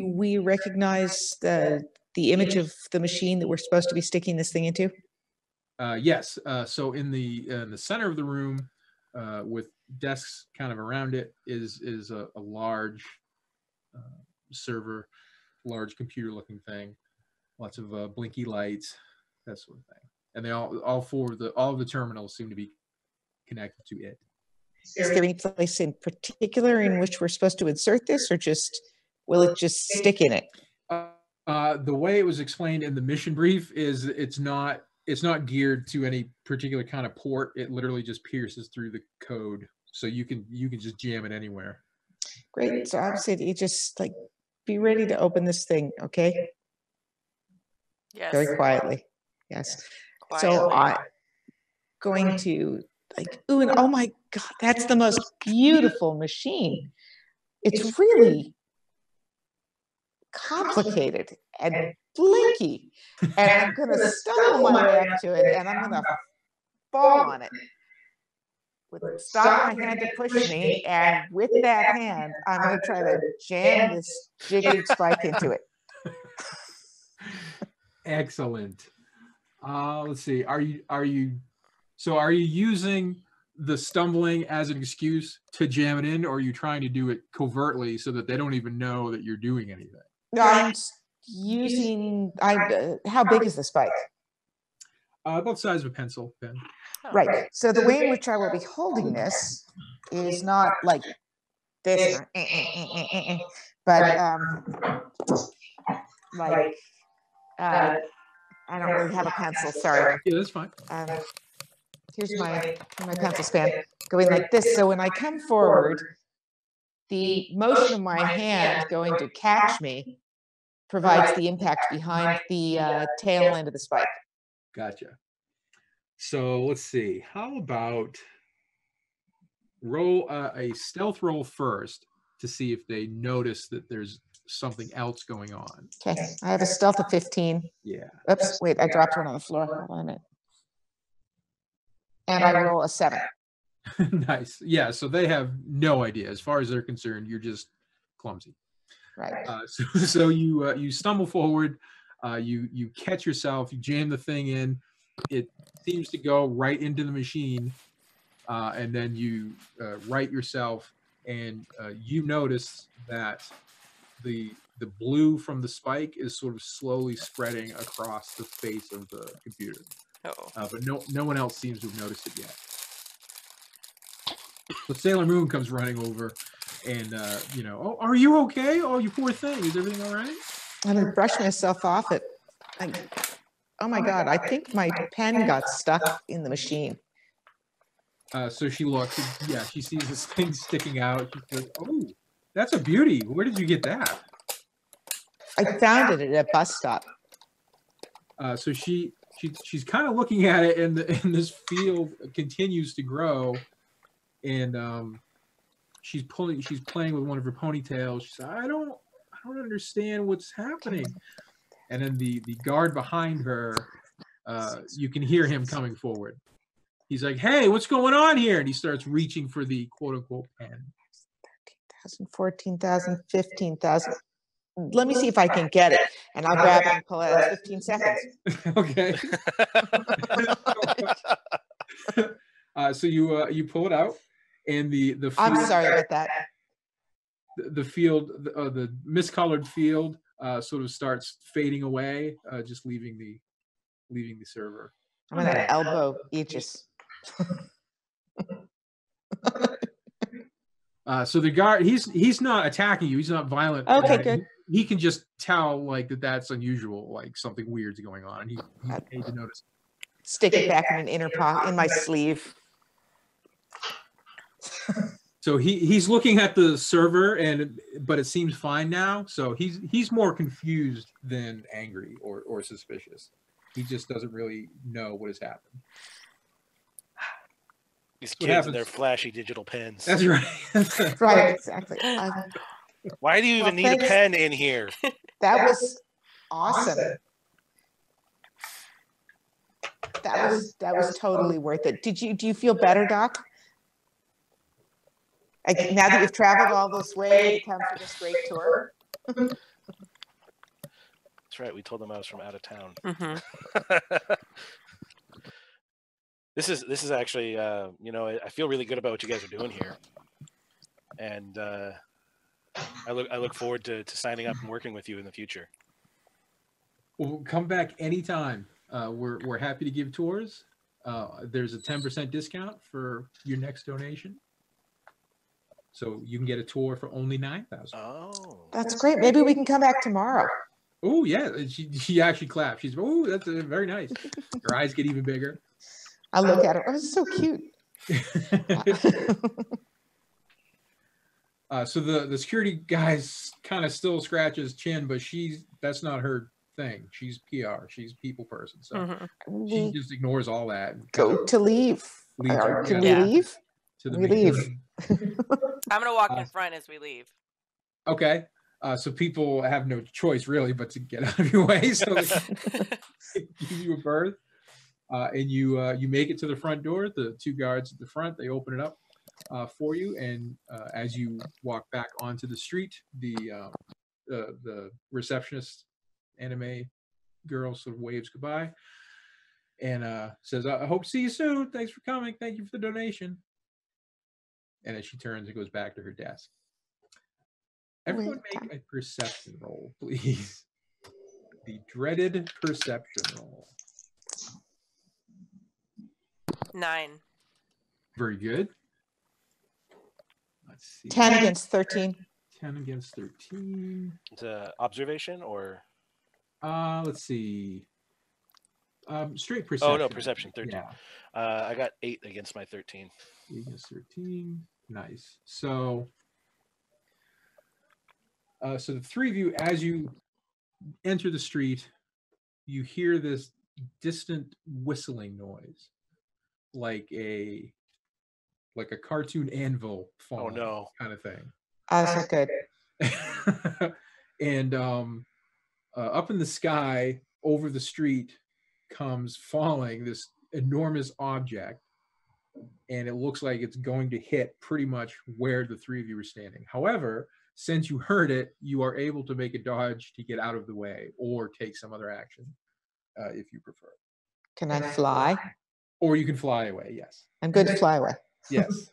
we recognize the image of the machine that we're supposed to be sticking this thing into? Yes. So in the center of the room, with desks kind of around it, is a large server, large computer-looking thing. Lots of blinky lights, that sort of thing. And they all of the terminals seem to be connected to it. Is there any place in particular in which we're supposed to insert this, or just will it just stick in it? The way it was explained in the mission brief is it's not geared to any particular kind of port. It literally just pierces through the code, so you can just jam it anywhere. Great. So obviously, you just like be ready to open this thing, okay? Yes. Very quietly. Yes. Quietly. So I'm going to like, ooh, and oh my God, that's the most beautiful machine. It's really complicated and blinky. And I'm going to stumble my way up to it, and I'm going to fall on it. Stop my hand to push me, and with that hand, I'm going to try to jam this jigging spike into it. Excellent. Let's see. Are you using the stumbling as an excuse to jam it in, or are you trying to do it covertly so that they don't even know that you're doing anything? I'm using. How big is the spike? About the size of a pencil pen. Oh. Right. So the way in which I will be holding this is not like this, but like I don't really have a pencil. Sorry. Yeah, that's fine. Here's my pencil span going like this. So when I come forward, the motion of my hand going to catch me provides the impact behind the tail end of the spike. Gotcha. So let's see. How about roll a stealth roll first to see if they notice that there's something else going on. Okay, I have a stealth of 15. Yeah. Oops, wait, I dropped one on the floor. Hold on a minute. And I roll a 7. Nice. Yeah, so they have no idea. As far as they're concerned, you're just clumsy. Right. So you stumble forward, you catch yourself, you jam the thing in. It seems to go right into the machine, and then you right yourself, and you notice that the blue from the spike is sort of slowly spreading across the face of the computer. But no one else seems to have noticed it yet. So Sailor Moon comes running over, and oh, are you okay? Oh, you poor thing. Is everything all right? I'm gonna brush myself off it. Oh my God, I think my pen got stuck in the machine. So she looks, and, yeah, she sees this thing sticking out. She says, "Oh, that's a beauty. Where did you get that?" I found it at a bus stop. So she's kind of looking at it, and this field continues to grow, and she's playing with one of her ponytails. She says, I don't understand what's happening. And then the guard behind her, you can hear him coming forward. He's like, "Hey, what's going on here?" And he starts reaching for the quote unquote pen. 13,000, 14,000, 15,000. Let me see if I can get it. And I'll grab it and pull it out. 15 seconds. Okay. So you pull it out, and the field, I'm sorry about that. The field, the miscolored field, sort of starts fading away, just leaving the server. I'm gonna elbow Aegis. So the guard, he's not attacking you. He's not violent. Okay, good. He can just tell like that's unusual, like something weird's going on. He's paid to notice. Stick it back in an inner pocket in my sleeve. So he's looking at the server, but it seems fine now. So he's more confused than angry or suspicious. He just doesn't really know what has happened. These kids and their flashy digital pens. That's right. Right, exactly. Why do you even need a pen in here? That was awesome. That was totally worth it. Do you feel better, Doc? Now that you've traveled all this way to come for this great tour? That's right. We told them I was from out of town. Mm-hmm. This is actually, I feel really good about what you guys are doing here, and I look forward to signing up and working with you in the future. Well, come back anytime. We're happy to give tours. There's a 10% discount for your next donation, so you can get a tour for only $9,000. Oh, that's great. Maybe we can come back tomorrow. Oh yeah, she actually clapped. She's that's very nice. Her eyes get even bigger. I look at her. Oh, it's so cute. So the security guy's kind of still scratches his chin, but that's not her thing. She's PR. She's a people person. So she just ignores all that. And go to leave. Can we leave? We leave. I'm gonna walk in front as we leave. Okay. So people have no choice really but to get out of your way. So they give you a berth. And you make it to the front door. The two guards at the front, they open it up for you. And as you walk back onto the street, the receptionist, anime girl, sort of waves goodbye and says, "I hope to see you soon. Thanks for coming. Thank you for the donation." And as she turns and goes back to her desk. Everyone make a perception roll, please. The dreaded perception roll. 9. Very good. Let's see. 10 against 13. 10 against 13. It's observation or? Let's see. Straight perception. Oh no, perception. 13. Yeah. I got 8 against my 13. 8 against 13. Nice. So the three of you, as you enter the street, you hear this distant whistling noise. Like a cartoon anvil falling, kind of thing. That's not good. And up in the sky over the street comes falling this enormous object, and it looks like it's going to hit pretty much where the three of you are standing. However, since you heard it, you are able to make a dodge to get out of the way or take some other action if you prefer. Can I fly? Or you can fly away, yes. I'm good to fly away. Yes.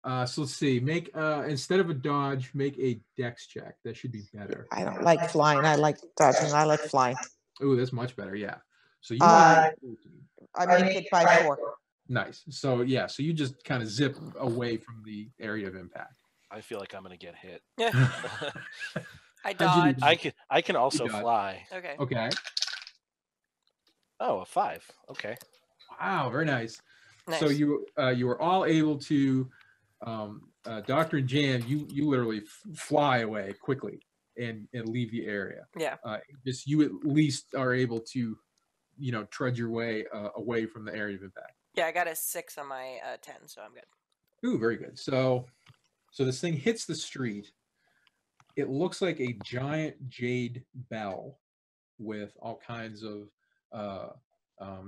So let's see. Make instead of a dodge, make a dex check. That should be better. I don't like flying. I like dodging. I like flying. Oh, that's much better. Yeah. So you I make it by 4. Nice. So yeah, so you just kind of zip away from the area of impact. I feel like I'm gonna get hit. I dodge. I can also fly. Okay. Okay. Oh, a 5. Okay. Wow, very nice. Nice. So you were all able to, Doctor and Jan, you literally fly away quickly and leave the area. Yeah. Just you at least are able to, trudge your way away from the area of impact. Yeah, I got a 6 on my 10, so I'm good. Ooh, very good. So this thing hits the street. It looks like a giant jade bell with all kinds of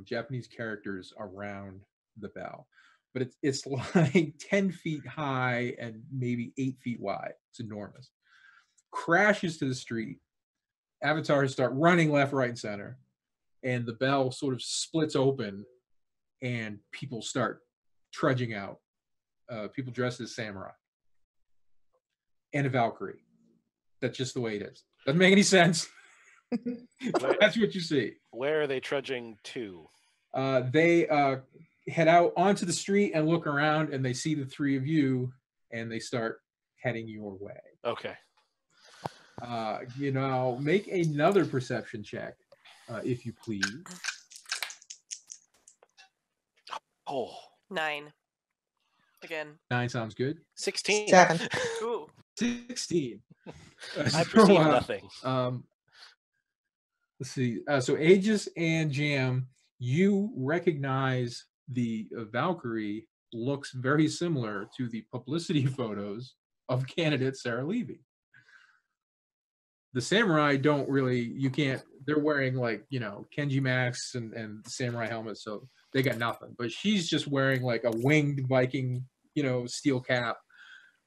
Japanese characters around the bell, but it's like 10 feet high and maybe 8 feet wide. It's enormous. Crashes to the street. Avatars start running left, right, and center, and the bell sort of splits open, and people start trudging out. People dressed as samurai and a Valkyrie. That's just the way it is. Doesn't make any sense. That's what you see. Where are they trudging to? They head out onto the street and look around, and they see the three of you, and they start heading your way. Okay. Make another perception check, if you please. Oh. 9. Again. 9 sounds good. 16. 7. Ooh. 16. I perceive nothing. Let's see. So Aegis and Jam, you recognize the Valkyrie looks very similar to the publicity photos of candidate Sarah Levy. The samurai don't really, they're wearing like, Kenji masks and samurai helmets, so they got nothing. But she's just wearing like a winged Viking, steel cap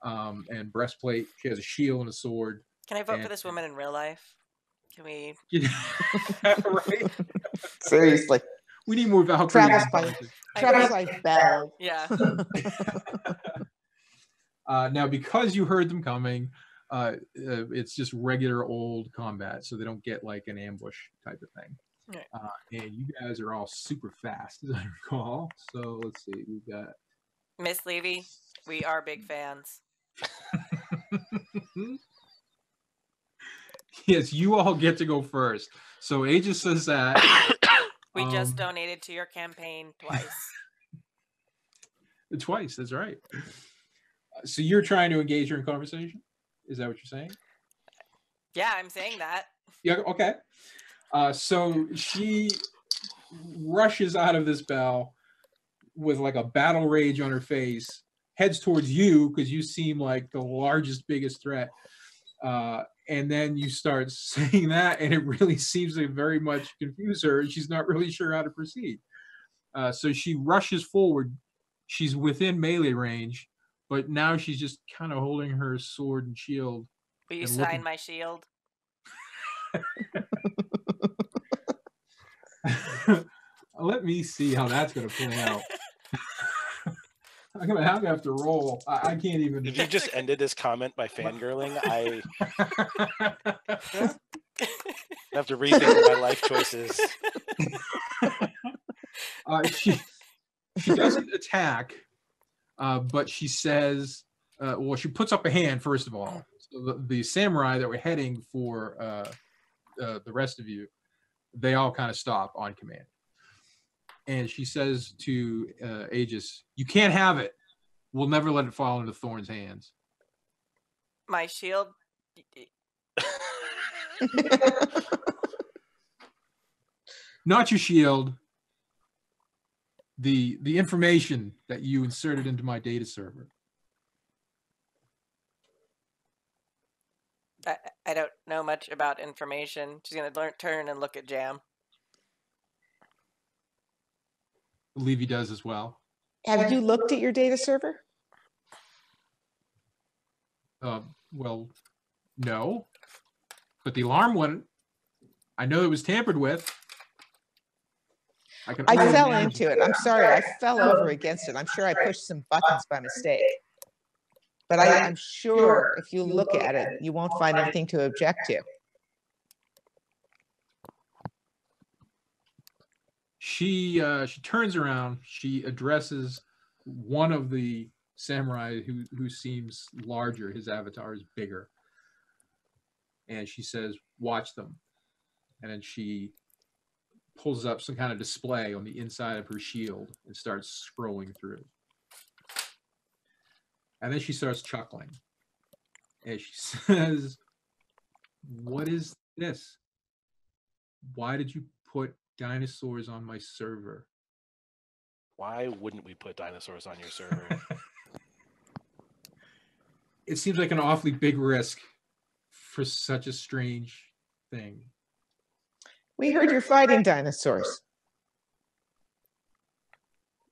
and breastplate. She has a shield and a sword. Can I vote for this woman in real life? Can we? Right? Seriously. We need more Valkyries. Travis like Bell. Yeah. Now, because you heard them coming, it's just regular old combat, so they don't get like an ambush type of thing. Right. And you guys are all super fast, as I recall. So let's see, we've got Miss Levy. We are big fans. Yes, you all get to go first. So Aegis says that. We just donated to your campaign twice. Twice, that's right. So you're trying to engage her in conversation? Is that what you're saying? Yeah, I'm saying that. Yeah, okay. So she rushes out of this bell with like a battle rage on her face, heads towards you because you seem like the largest, biggest threat. And then you start saying that, and it really seems to very much confuse her, and she's not really sure how to proceed. So she rushes forward. She's within melee range, but now she's just kind of holding her sword and shield. Will you sign my shield? Let me see how that's going to play out. I'm gonna have to roll. I can't even. If you just ended this comment by fangirling, I have to rethink my life choices. She doesn't attack, but she says, she puts up a hand first of all. So the samurai that were heading for the rest of you, they all kind of stop on command. And she says to Aegis, "You can't have it. We'll never let it fall into Thorn's hands." My shield. Not your shield. The information that you inserted into my data server. I don't know much about information. She's gonna turn and look at Jam. Levy does as well. Have you looked at your data server? Well, no. But the alarm went. I know it was tampered with. I fell into it. I'm sorry. I fell over against it. I'm sure I pushed some buttons by mistake. But I'm sure if you look at it, you won't find anything to object to. She turns around. She addresses one of the samurai who seems larger. His avatar is bigger. And she says, "Watch them." And then she pulls up some kind of display on the inside of her shield and starts scrolling through. And then she starts chuckling. And she says, "What is this? Why did you put dinosaurs on my server?" Why wouldn't we put dinosaurs on your server? It seems like an awfully big risk for such a strange thing. We heard you're fighting dinosaurs.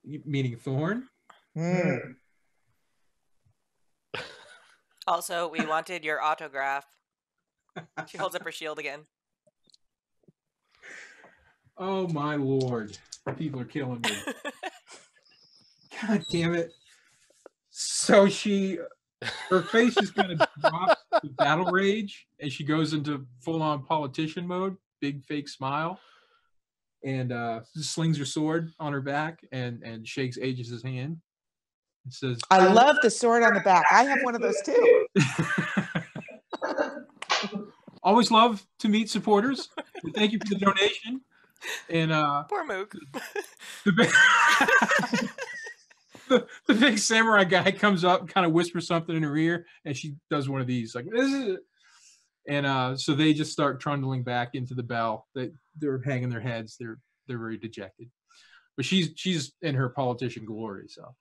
Meaning Thorn? Also, we wanted your autograph. She holds up her shield again. Oh my lord. People are killing me. God damn it. So her face just kind of drops to battle rage and she goes into full-on politician mode, big fake smile, and slings her sword on her back and shakes Aegis' hand and says, I love the sword on the back. I have one of those too. Always love to meet supporters. Thank you for the donation. And poor Mook. The big samurai guy comes up, kind of whispers something in her ear, and she does one of these, like, "This is it." And so they just start trundling back into the bell. They're hanging their heads. They're very dejected. But she's in her politician glory. So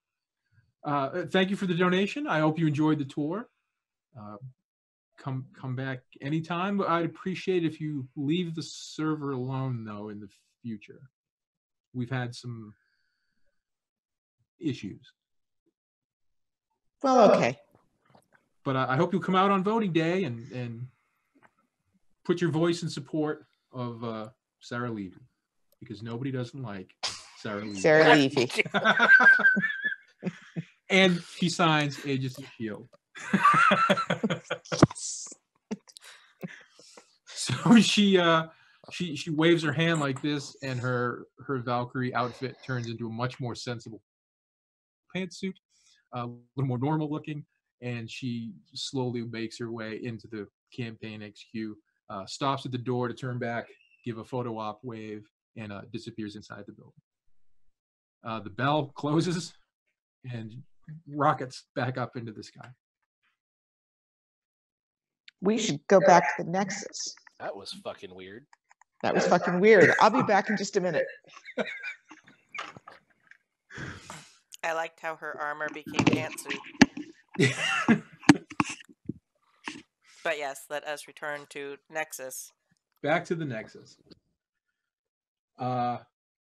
thank you for the donation. I hope you enjoyed the tour. Come back anytime. But I'd appreciate if you leave the server alone, though, in the future. We've had some issues. Well, okay. But I hope you'll come out on voting day and put your voice in support of Sarah Levy, because nobody doesn't like Sarah Levy. Sarah Levy. And she signs Aegis' shield. So she waves her hand like this, and her Valkyrie outfit turns into a much more sensible pantsuit, a little more normal looking, and she slowly makes her way into the campaign HQ, stops at the door to turn back, give a photo op wave, and disappears inside the building. The bell closes and rockets back up into the sky. We should go back to the Nexus. That was fucking weird. That was fucking weird. I'll be back in just a minute. I liked how her armor became pantsuit. But yes, let us return to Nexus. Back to the Nexus.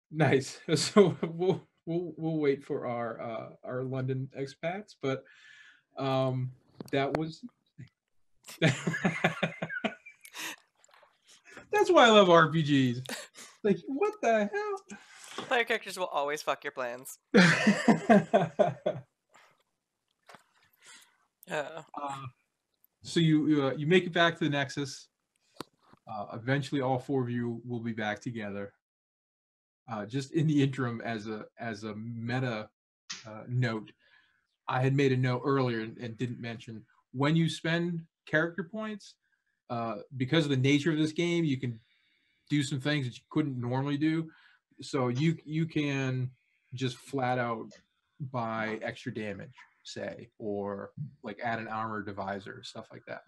Nice. So we'll wait for our London expats, but that was that's why I love RPGs. Like, what the hell? Player characters will always fuck your plans. So you make it back to the Nexus. Eventually, all four of you will be back together. Just in the interim, as a meta note, I had made a note earlier and didn't mention, when you spend character points, because of the nature of this game, you can do some things that you couldn't normally do. So you can just flat out buy extra damage, say, or like add an armor divisor, stuff like that.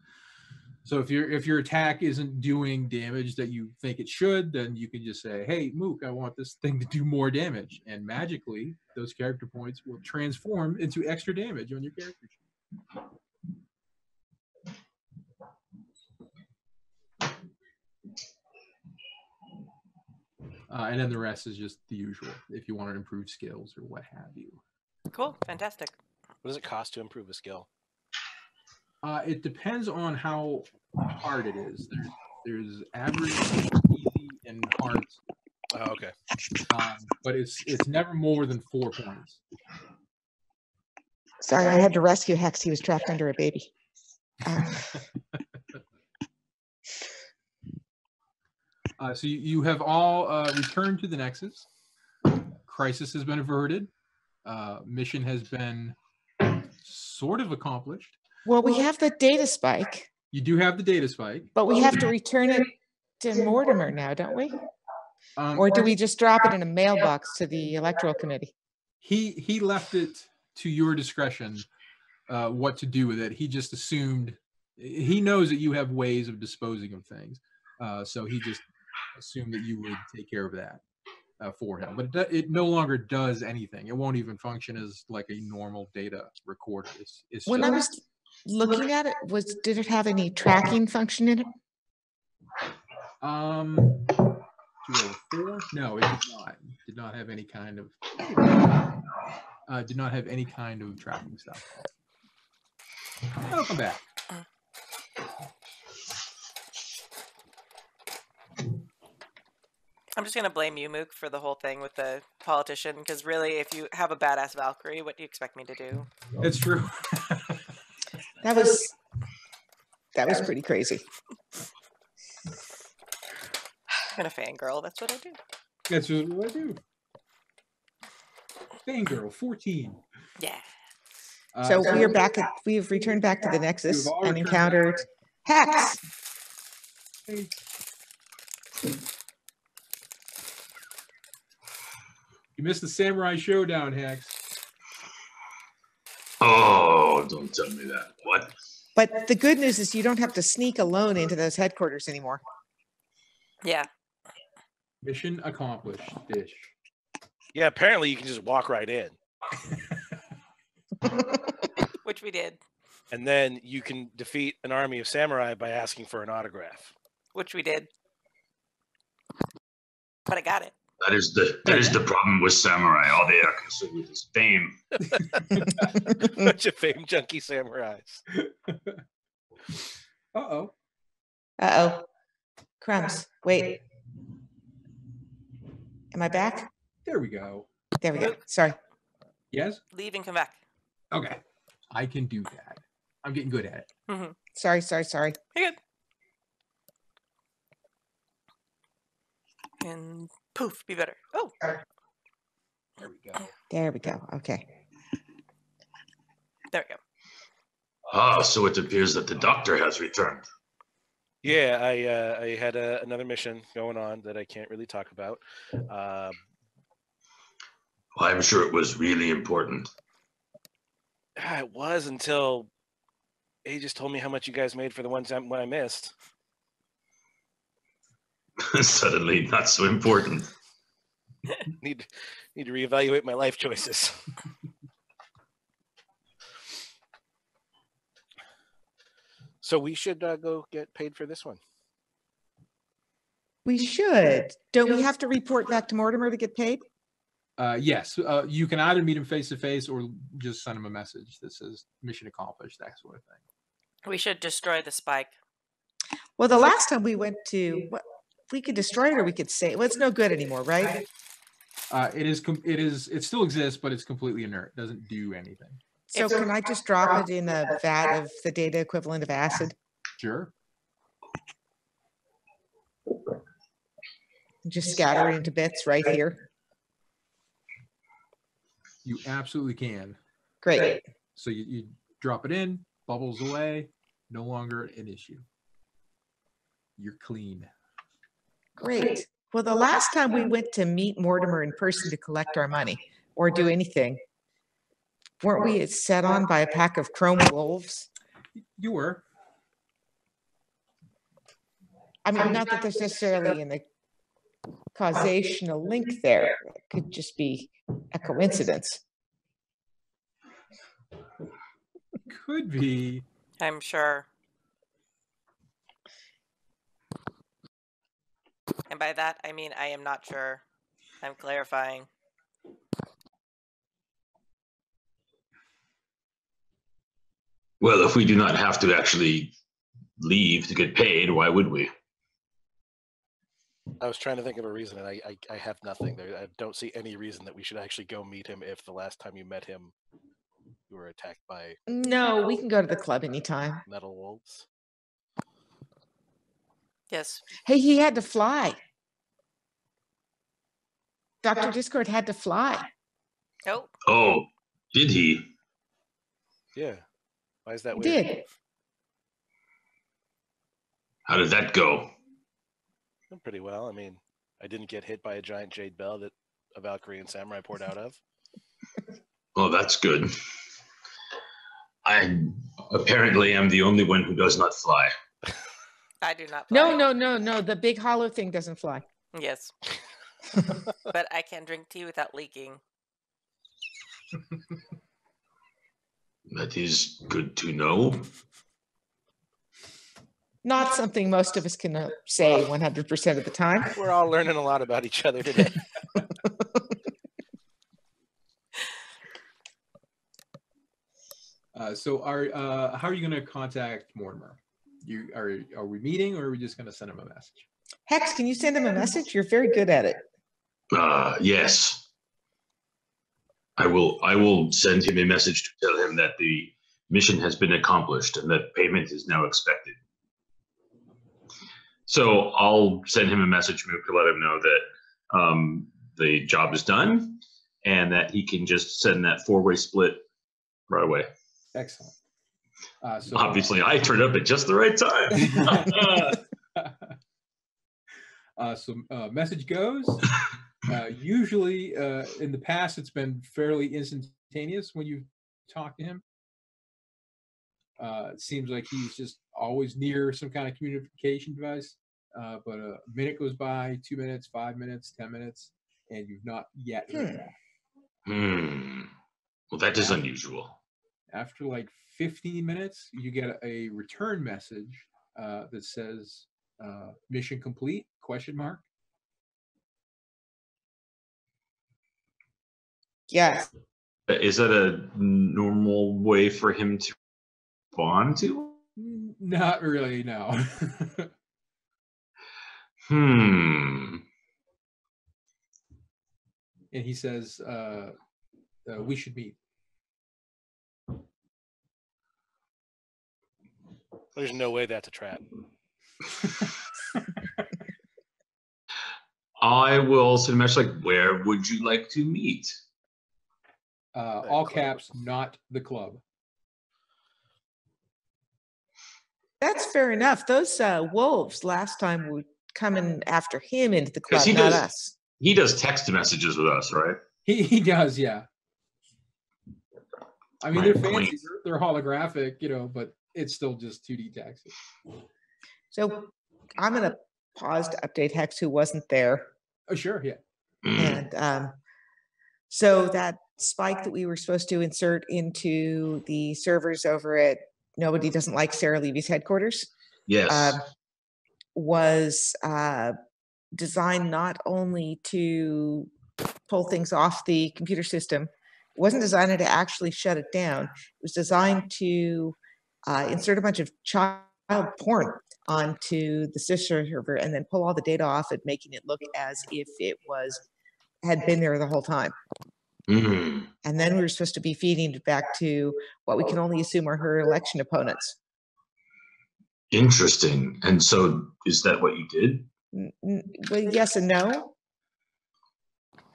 So if your attack isn't doing damage that you think it should, then you can just say, "Hey, Mook, I want this thing to do more damage," and magically those character points will transform into extra damage on your character sheet. And then the rest is just the usual, if you want to improve skills or what have you. Cool. Fantastic. What does it cost to improve a skill? It depends on how hard it is. There's average, easy, and hard. Oh, okay. But it's never more than 4 points. Sorry, I had to rescue Hex. He was trapped under a baby. So you have all returned to the Nexus. Crisis has been averted. Mission has been sort of accomplished. Well, we have the data spike, You do have the data spike. but we have to return it to Mortimer now, don't we? Um, Or do we just drop it in a mailbox to the Electoral Committee? He left it to your discretion what to do with it. He just assumed, he knows that you have ways of disposing of things. So he just assumed that you would take care of that for him. But it no longer does anything. It won't even function as like a normal data recorder. It's When I was looking at it, did it have any tracking function in it? 204? No, it did not. Did not have any kind of tracking stuff. I'll come back. I'm just gonna blame you, Mook, for the whole thing with the politician, because really, if you have a badass Valkyrie, what do you expect me to do? It's true. That was pretty crazy. I'm a fangirl. That's what I do. That's what I do. Fangirl, 14. Yeah. So we've returned back to the Nexus We've all and returned encountered back. Hex. Hey. You missed the Samurai Showdown, Hex. Oh, don't tell me that. What? But the good news is you don't have to sneak alone into those headquarters anymore. Yeah. Mission accomplished. Dish. Yeah, apparently you can just walk right in. Which we did. And then you can defeat an army of samurai by asking for an autograph. Which we did. But I got it. That is the problem with samurai. All they are concerned with is fame. Bunch of fame junkie samurais. Uh-oh. Uh-oh. Crumbs. Wait. Am I back? There we go. There we go. Sorry. Yes? Leave and come back. Okay. I can do that. I'm getting good at it. Mm-hmm. Sorry. You're good. And poof, be better. Oh. There we go. There we go. Okay. There we go. Ah, so it appears that the doctor has returned. Yeah, I had another mission going on that I can't really talk about. I'm sure it was really important. It was until he just told me how much you guys made for the one time when I missed. Suddenly, not so important. Need to reevaluate my life choices. So we should go get paid for this one. We should. Don't we have to report back to Mortimer to get paid? Yes. You can either meet him face to face or just send him a message that says mission accomplished, that sort of thing. We should destroy the spike. Well, the last time we went to, we could destroy it or we could say, well, it's no good anymore, right? It still exists, but it's completely inert. It doesn't do anything. So can I just drop it in a vat of the data equivalent of acid? Sure. Just scatter it into bits right here? You absolutely can. Great. So you drop it in, bubbles away, no longer an issue. You're clean. Great. Well, the last time we went to meet Mortimer in person to collect our money or do anything, weren't we set on by a pack of chrome wolves? You were. I mean, not that there's necessarily a causational link there. It could just be a coincidence. Could be. I'm sure. And by that, I mean I am not sure. I'm clarifying. Well, if we do not have to actually leave to get paid, why would we? I was trying to think of a reason, and I have nothing. I don't see any reason that we should actually go meet him if the last time you met him, you were attacked by No, we can go to the club anytime. metal wolves. Yes. Hey, he had to fly. Dr. Discord had to fly. Oh, Oh, did he? Yeah. Why is that He weird? did. How did that go? Pretty well. I mean, I didn't get hit by a giant jade bell that a Valkyrian samurai poured out of. Oh, that's good. I apparently am the only one who does not fly. I do not fly. No. The big hollow thing doesn't fly. Yes. But I can drink tea without leaking. That is good to know. Not something most of us can say 100% of the time. We're all learning a lot about each other today. So how are you going to contact Mortimer? Are we meeting, or are we just going to send him a message? Hex, can you send him a message? You're very good at it. Yes. I will send him a message to tell him that the mission has been accomplished and that payment is now expected. So I'll send him a message to let him know that the job is done and that he can just send that 4-way split right away. Excellent. So obviously, I turned up at just the right time. Message goes. Usually, in the past, it's been fairly instantaneous when you talk to him. It seems like he's just always near some kind of communication device. But a minute goes by, 2 minutes, 5 minutes, 10 minutes, and you've not yet heard back. Well, that is unusual. After like 15 minutes, you get a return message that says mission complete, ? Yes. Is that a normal way for him to respond to? Not really, no. And he says, we should meet. There's no way that's a trap. I will send a message like, where would you like to meet? All caps, not the club. That's fair enough. Those wolves last time were coming after him into the club, he not does, us. He does text messages with us, right? He does, yeah. I mean, Right, they're fancy, they're holographic, but it's still just 2D text. So I'm going to pause to update Hex, who wasn't there. Oh, sure, yeah. And so that spike that we were supposed to insert into the servers over at Nobody Doesn't Like Sarah Levy's headquarters, Yes. Was designed not only to pull things off the computer system, it wasn't designed to actually shut it down. It was designed to insert a bunch of child porn onto the sister server and then pull all the data off it, making it look as if it had been there the whole time. And then we were supposed to be feeding it back to what we can only assume are her election opponents. Interesting. And so is that what you did? Well, yes and no.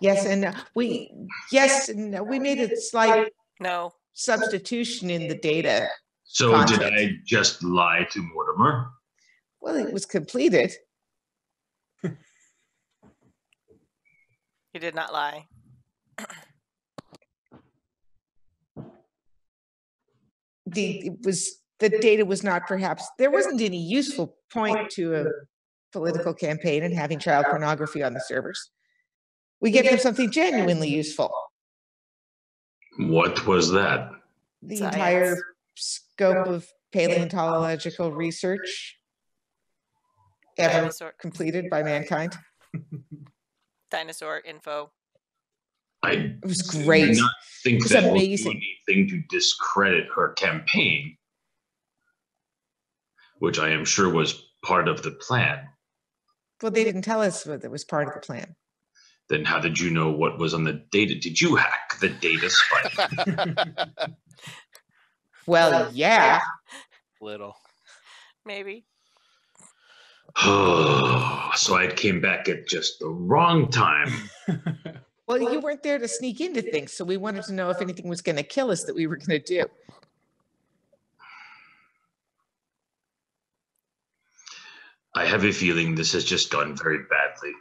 Yes and no. Yes and no. We made a slight substitution in the data. So content. Did I just lie to Mortimer? Well, it was completed. You did not lie. The data was not perhaps, there wasn't any useful point to a political campaign and having child pornography on the servers. We gave them something genuinely useful. What was that? The entire scope of paleontological research ever completed by mankind. dinosaur info. I It was do great. not think It was that will do amazing. anything to discredit her campaign, which I am sure was part of the plan. Well, they didn't tell us that was part of the plan. Then how did you know what was on the data? Did you hack the data spike? Well, yeah. Little. Maybe. So I came back at just the wrong time. Well, you weren't there to sneak into things, so we wanted to know if anything was going to kill us that we were going to do. I have a feeling this has just gone very badly.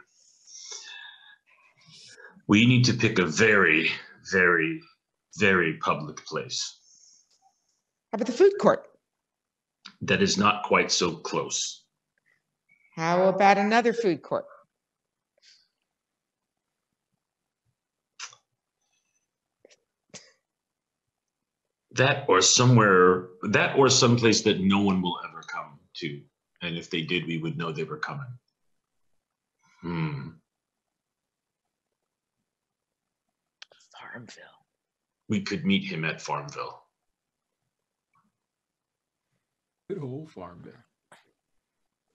We need to pick a very, very, very public place. How about the food court? That is not quite so close. How about another food court? That or somewhere, that or someplace that no one will ever come to. And if they did, we would know they were coming. Farmville. We could meet him at Farmville. Good old Farmville.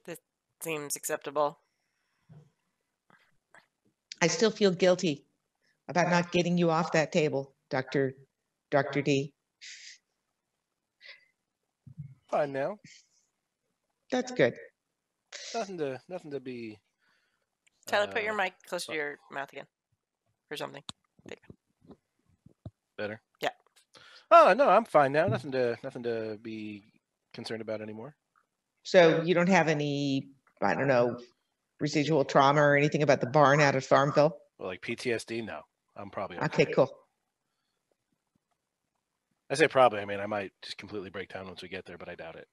This seems acceptable. I still feel guilty about not getting you off that table, Dr. D. Fine now. That's good. Nothing to be. Tyler, put your mic closer to your mouth again, or something. There you go. Better. Yeah. Oh no, I'm fine now. Nothing to be concerned about anymore. So you don't have any, I don't know, residual trauma or anything about the barn out at Farmville? Well, like PTSD, no. I'm probably Okay, cool. I say probably. I mean, I might just completely break down once we get there, but I doubt it.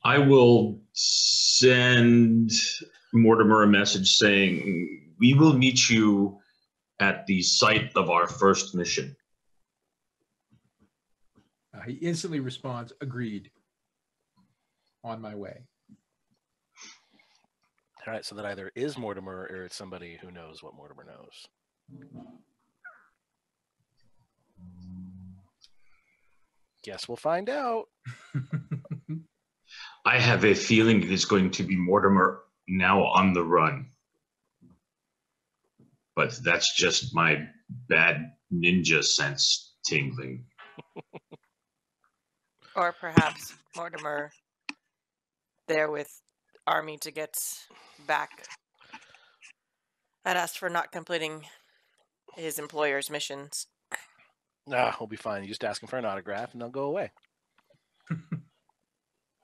I will send Mortimer a message saying, we will meet you at the site of our first mission. He instantly responds, agreed. On my way. All right, so that either is Mortimer or it's somebody who knows what Mortimer knows. Guess we'll find out. I have a feeling it is going to be Mortimer now on the run. But that's just my bad ninja sense tingling. Or perhaps Mortimer there with army to get back at us for not completing his employer's missions. Nah, we'll be fine. You just ask him for an autograph and they'll go away.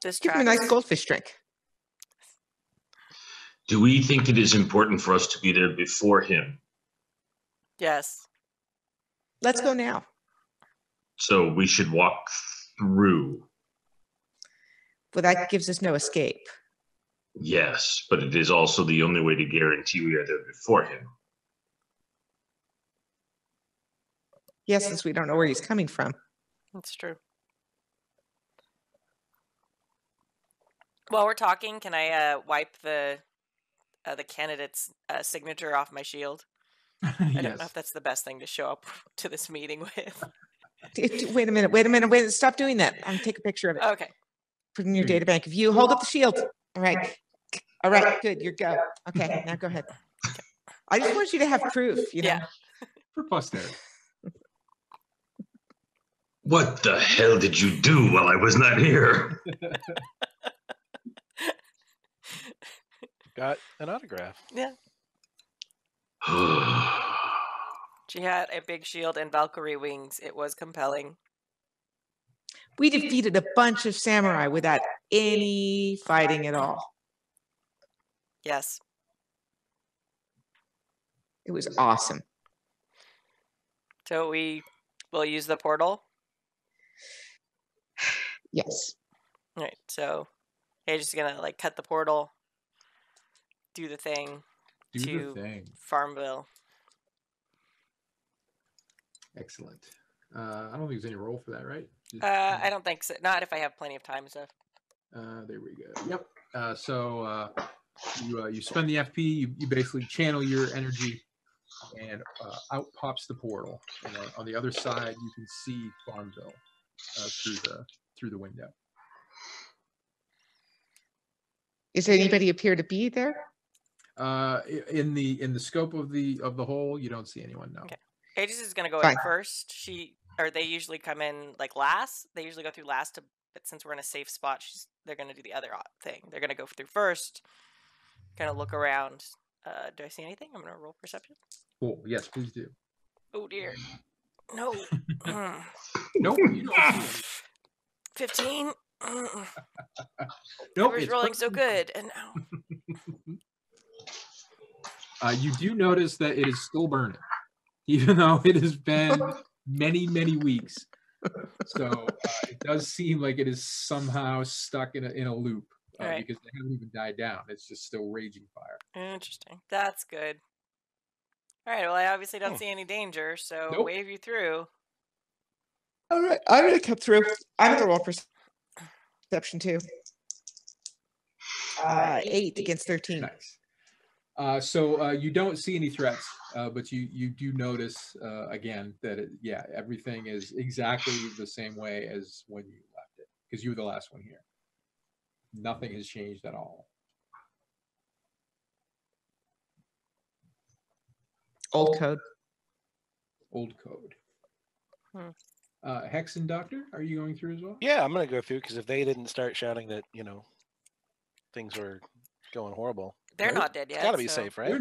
This Give him a nice goldfish drink. Do we think it is important for us to be there before him? Yes. Let's go now. So we should walk through. Well, that gives us no escape. Yes, but it is also the only way to guarantee we are there before him. Yes, since we don't know where he's coming from. That's true. While we're talking, can I wipe the candidate's signature off my shield? I don't know if that's the best thing to show up to this meeting with. Wait a minute. Stop doing that. I'm take a picture of it. Okay. Put it in your data bank. If you hold up the shield. All right. Good. You're go. Okay. Now go ahead. I just want you to have proof, you know. Yeah. For posterity. What the hell did you do while I was not here? Got an autograph. Yeah. She had a big shield and Valkyrie wings. It was compelling. We defeated a bunch of samurai without any fighting at all. Yes. It was awesome. So we will use the portal? Yes. All right. So you're just going to like cut the portal, do the thing to Farmville. Excellent. I don't think there's any roll for that, right? I don't think so. Not if I have plenty of time and stuff. There we go. Yep. So You spend the FP. You basically channel your energy, and out pops the portal. And on the other side, you can see Farmville through the window. Is anybody appear to be there? In the scope of the whole, you don't see anyone. No. Okay. Aegis is gonna go Fine. in first. They usually come in like last. They usually go through last, but since we're in a safe spot, they're gonna do the other thing. They're gonna go through first, kind of look around. Do I see anything? I'm gonna roll perception. Cool. Yes, please do. Oh dear. No. Nope. You don't see 15. Nope. I was rolling so good, and now You do notice that it is still burning, even though it has been many, many weeks. So it does seem like it is somehow stuck in a loop Right. because they haven't even died down. It's just still raging fire. Interesting. That's good. All right. Well, I obviously don't see any danger, so Nope. wave you through. All right, I'm gonna come through. I'm gonna roll perception too. 8 against 13. Nice. So you don't see any threats, but you do notice again that everything is exactly the same way as when you left it, because you were the last one here. Nothing has changed at all. Old code. Old code. Hex and Doctor, are you going through as well? Yeah, I'm gonna go through because if they didn't start shouting that things were going horrible, They're Nope. not dead yet. it's gotta be so- safe, right?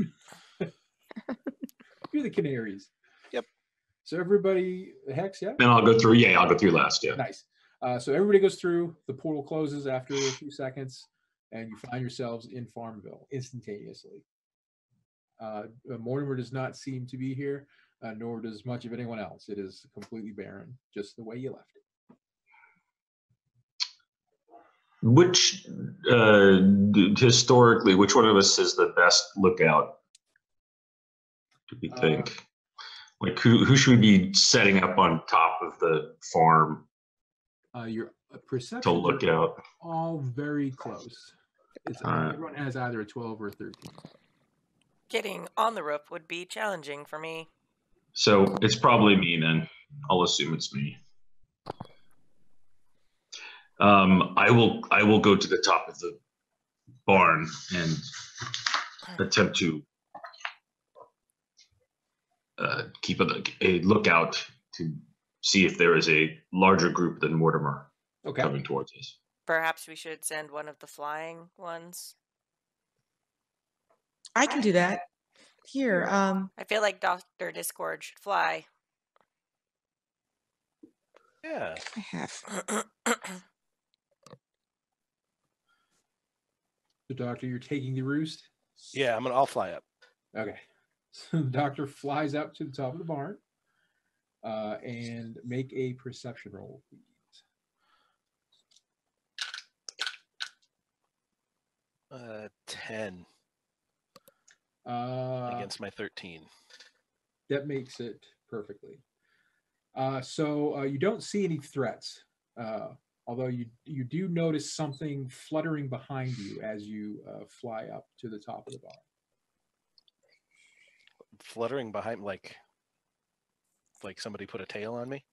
You're the canaries. Yep. So everybody, Hex, yeah? And I'll go through. Yeah, I'll go through last. Yeah. Nice. So everybody goes through. The portal closes after a few seconds, and you find yourselves in Farmville instantaneously. Mortimer does not seem to be here, nor does much of anyone else. It is completely barren, just the way you left it. Which historically, which one of us is the best lookout? Do we think? Like who should we be setting up on top of the farm Your perception to look out? all very close. Everyone has either a 12 or a 13. Getting on the roof would be challenging for me. So it's probably me then. I'll assume it's me. I will go to the top of the barn and attempt to keep a lookout to see if there is a larger group than Mortimer coming towards us. Perhaps we should send one of the flying ones. I can do that. Here, I feel like Dr. Discord should fly. Yeah. I have. So, Doctor, you're taking the roost? Yeah, I'll fly up. Okay. So the Doctor flies up to the top of the barn and make a perception roll, please. 10 Uh, against my 13. That makes it perfectly. So you don't see any threats, although you do notice something fluttering behind you as you fly up to the top of the barn. Fluttering behind, like somebody put a tail on me?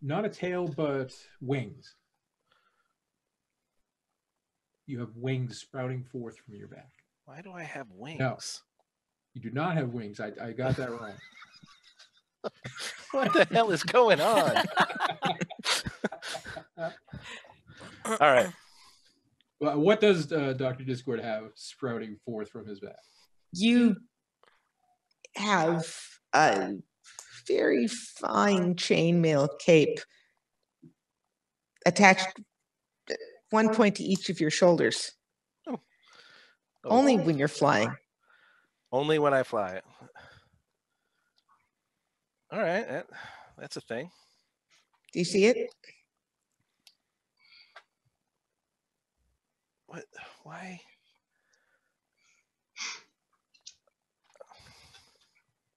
Not a tail, but wings. You have wings sprouting forth from your back. Why do I have wings? No. You do not have wings. I got that wrong. What the hell is going on? All right. Well, what does Dr. Discord have sprouting forth from his back? You have a very fine chainmail cape attached one point to each of your shoulders. Oh. Only when you're flying. Only when I fly. All right, that's a thing. Do you see it? What? Why?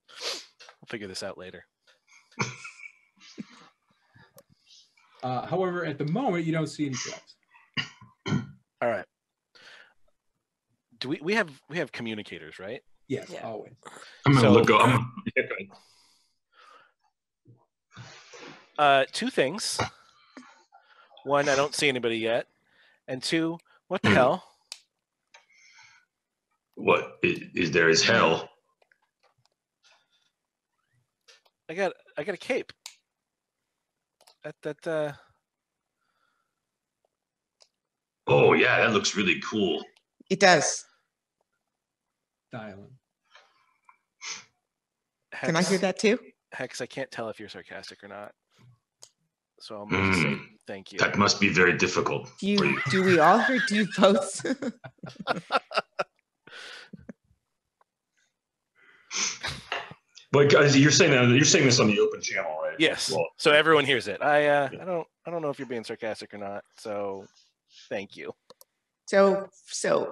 I'll figure this out later. However, at the moment, you don't see any threats. All right. Do we have communicators, right? Yes, Yeah. always. I'm gonna So- look. Yeah, go ahead. Two things. One, I don't see anybody yet, and two, what the hell? What is there is hell? I got a cape. That Oh yeah, that looks really cool. It does. Dialing. Can I hear that too? Hex, I can't tell if you're sarcastic or not. So I'm going to say thank you. That must be very difficult for you. Do we all hear do both? But guys, you're saying this on the open channel, right? Yes. Well, So everyone hears it. I don't know if you're being sarcastic or not. So thank you. So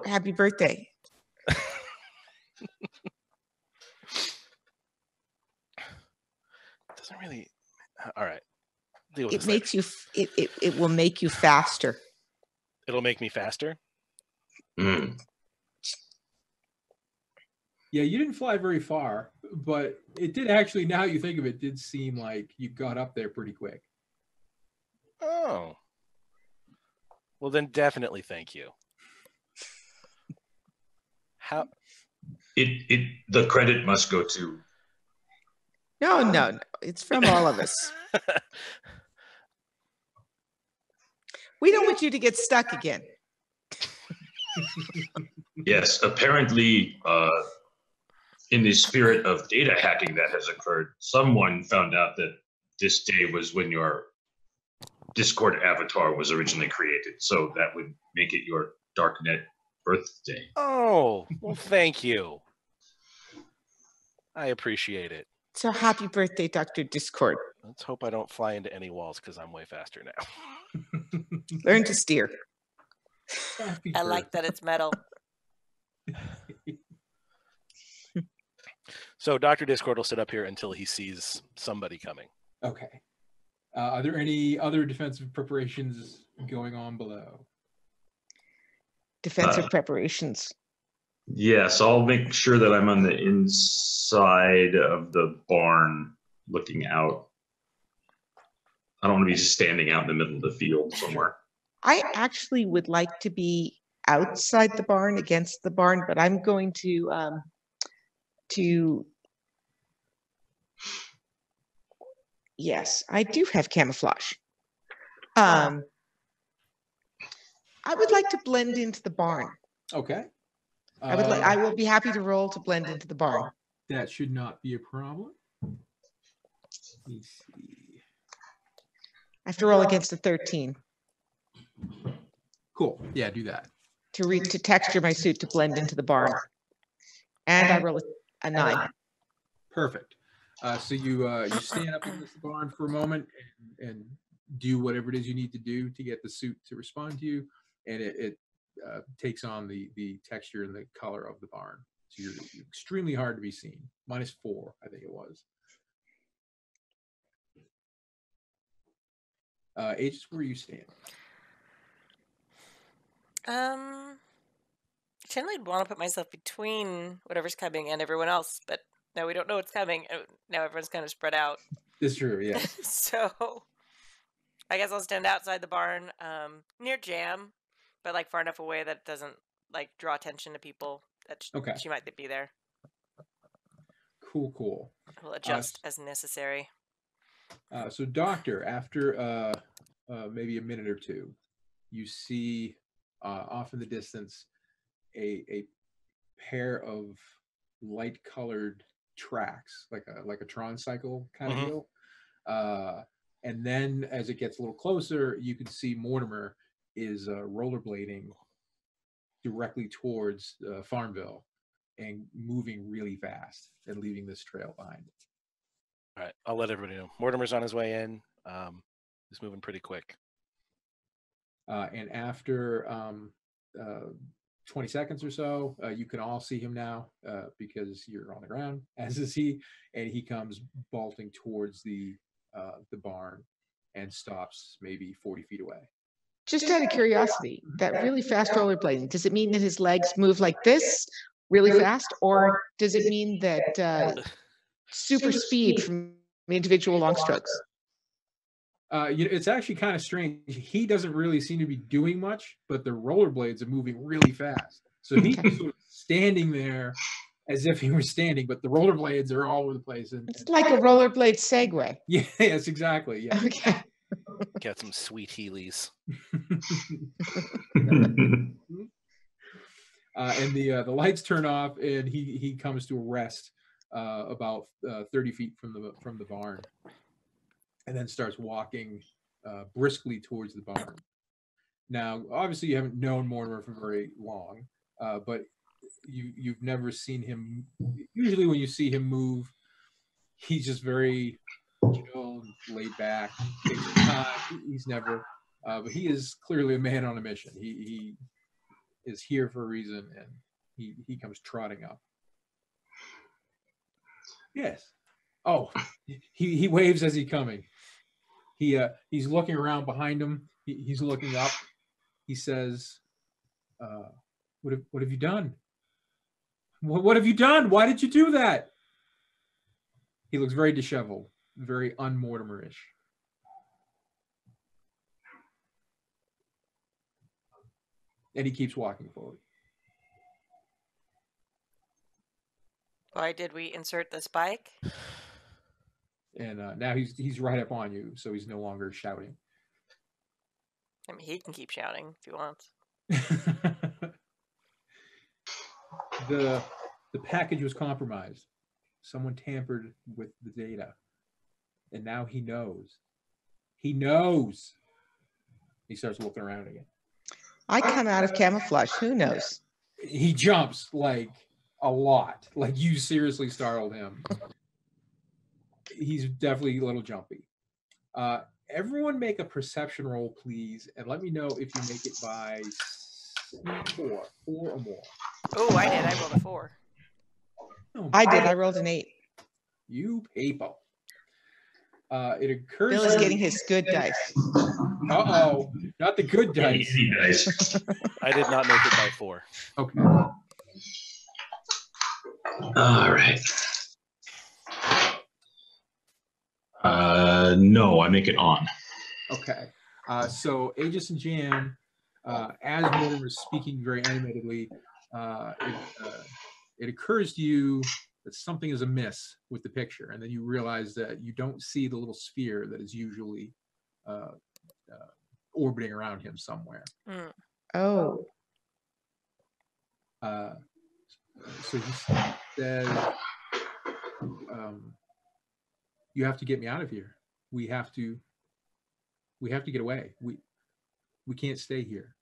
happy birthday. Doesn't really. All right. Deal with It this makes later. you it will make you faster. It'll make me faster. mm. Yeah, you didn't fly very far, but it did actually, now you think of it, did seem like you got up there pretty quick. Oh. Well, then definitely thank you. How? The credit must go to. No. It's from all of us. We don't want you to get stuck again. Yes, apparently, in the spirit of data hacking that has occurred, someone found out that this day was when your Discord avatar was originally created. So that would make it your Darknet birthday. Oh, well, thank you. I appreciate it. So happy birthday, Dr. Discord. Let's hope I don't fly into any walls because I'm way faster now. Learn to steer. Happy I like that it's metal. So Dr. Discord will sit up here until he sees somebody coming. Okay. Are there any other defensive preparations going on below? Defensive preparations. Yes, I'll make sure that I'm on the inside of the barn looking out. I don't want to be standing out in the middle of the field somewhere. I actually would like to be outside the barn, against the barn, but I'm going to yes, I do have camouflage. I would like to blend into the barn. Okay. I will be happy to roll to blend into the barn. That should not be a problem. Let me see. I have to roll against a 13 Cool. Yeah, do that. to texture my suit to blend into the barn. And I roll a 9. Perfect. So you stand up against the barn for a moment and do whatever it is you need to do to get the suit to respond to you, and it takes on the texture and the color of the barn. So you're extremely hard to be seen. -4, I think it was. Aegis, where you stand? Generally, I'd want to put myself between whatever's coming and everyone else, but now we don't know what's coming. Now everyone's kind of spread out. It's true, yes. So I guess I'll stand outside the barn, near Jam, but like far enough away that it doesn't like draw attention to people that Okay. she might be there. Cool. We'll adjust as necessary. So, Doctor, after maybe a minute or two, you see off in the distance a pair of light-colored tracks, like a Tron cycle kind of deal. And then, as it gets a little closer, you can see Mortimer is rollerblading directly towards Farmville and moving really fast and leaving this trail behind it. All right, I'll let everybody know. Mortimer's on his way in. He's moving pretty quick. And after 20 seconds or so, you can all see him now because you're on the ground, as is he, and he comes bolting towards the barn and stops maybe 40 feet away. Just out of curiosity, that really fast rollerblading, does it mean that his legs move like this really fast, or does it mean that super speed from individual long strokes? It's actually kind of strange. He doesn't really seem to be doing much, but the rollerblades are moving really fast. So he's Okay. sort of standing there as if he were standing, but the rollerblades are all over the place. And It's like a rollerblade segue. yeah, yes, exactly. Yeah. Okay. Got some sweet Heelys. And the lights turn off, and he comes to a rest about 30 feet from the barn, and then starts walking briskly towards the barn. Now, obviously, you haven't known Mortimer for very long, but you've never seen him. Usually, when you see him move, he's just very chill, laid back, takes his time. He's never, but he is clearly a man on a mission. He is here for a reason, and he comes trotting up. Yes. Oh, he waves as he's coming. He's looking around behind him. He's looking up. He says, what have you done? What have you done? Why did you do that? He looks very disheveled, very un-Mortimer-ish. And he keeps walking forward. Why did we insert the spike? And now he's right up on you, so he's no longer shouting. I mean, he can keep shouting if he wants. The package was compromised. Someone tampered with the data. And now he knows. He knows. He starts looking around again. I come out of camouflage. Who knows? He jumps like a lot. Like you seriously startled him. He's definitely a little jumpy. Everyone make a perception roll, please, and let me know if you make it by 4 or more. Oh, I did. I rolled a 4. Oh, I did. I rolled an 8. you people. It occurs. Bill is getting his good dice. Uh-oh, not the good dice. Easy dice. I did not make it by 4. Okay. All right. No, I make it on. Okay. So Aegis and Jan, as Mortimer is speaking very animatedly, it occurs to you that something is amiss with the picture, and then you realize that you don't see the little sphere that is usually orbiting around him somewhere. Mm. Oh. So he says, you have to get me out of here. We have to get away. We can't stay here.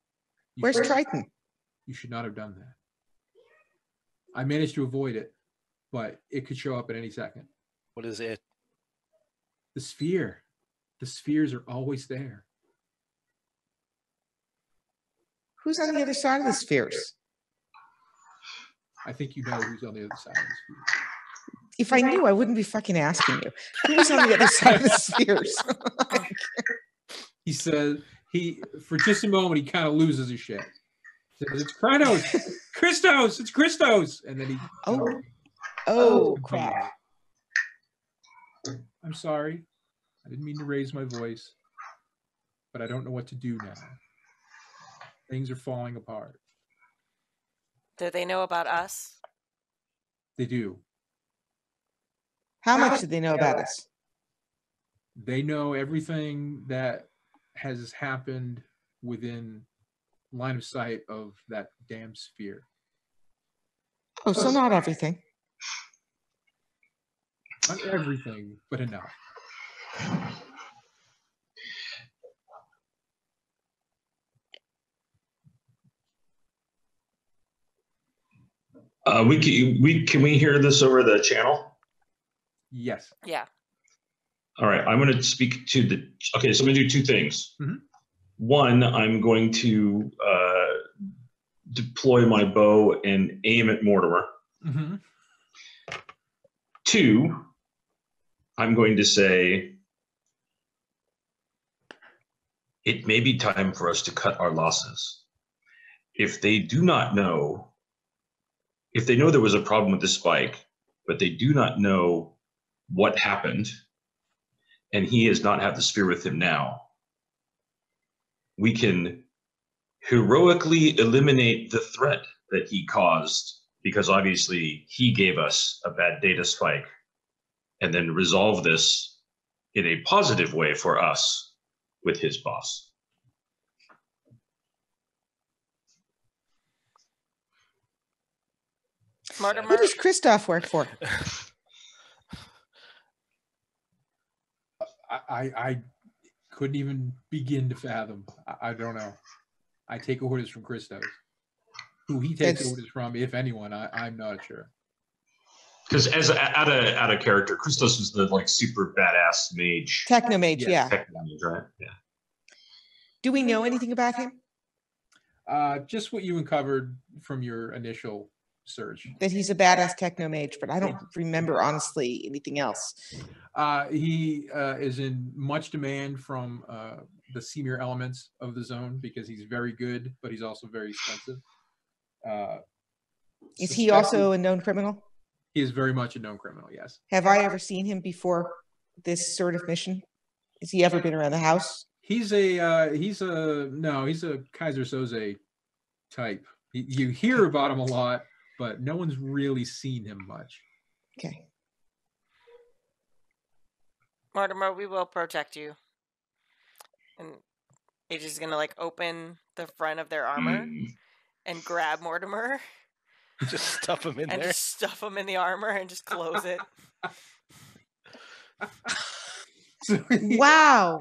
Where's Triton? You should not have done that. I managed to avoid it, but it could show up at any second. What is it? The sphere. The spheres are always there. Who's on the other side of the spheres? I think you know who's on the other side of the sphere. If I knew, I wouldn't be fucking asking you. Who's on the other side of the spheres? He says, for just a moment, he kind of loses his shit. He says, it's Kratos! Christos! It's Christos! And then he... Oh, crap. I'm sorry. I didn't mean to raise my voice, but I don't know what to do now. Things are falling apart. Do they know about us? They do. How much do they know about us? They know everything that has happened within line of sight of that damn sphere. Oh, so not everything. Not everything, but enough. Can we hear this over the channel? Yes. Yeah. All right, I'm going to speak to the. Okay, so I'm going to do two things. Mm-hmm. One, I'm going to deploy my bow and aim at Mortimer. Mm-hmm. Two, I'm going to say, it may be time for us to cut our losses. If they do not know, if they know there was a problem with the spike, but they do not know what happened, and he does not have the sphere with him now, we can heroically eliminate the threat that he caused, because obviously he gave us a bad data spike, and then resolve this in a positive way for us with his boss. Mortimer, Who does Christoph work for? I couldn't even begin to fathom. I don't know. I take orders from Christos. Who he takes That's- orders from, if anyone, I'm not sure. Because as out of character, Christos was the like super badass mage. Technomage, Yes. yeah. Tech mage, right? Yeah. Do we know anything about him? Just what you uncovered from your initial search. That he's a badass technomage, but I don't remember honestly anything else. He is in much demand from the senior elements of the zone because he's very good, but he's also very expensive. Is he also a known criminal? He is very much a known criminal, yes. Have I ever seen him before this sort of mission? Has he ever been around the house? He's a Kaiser Soze type. You hear about him a lot, but no one's really seen him much. Okay. Mortimer, we will protect you. And Age is gonna like open the front of their armor and grab Mortimer Just stuff him in and there. just stuff him in the armor and just close it. So Wow.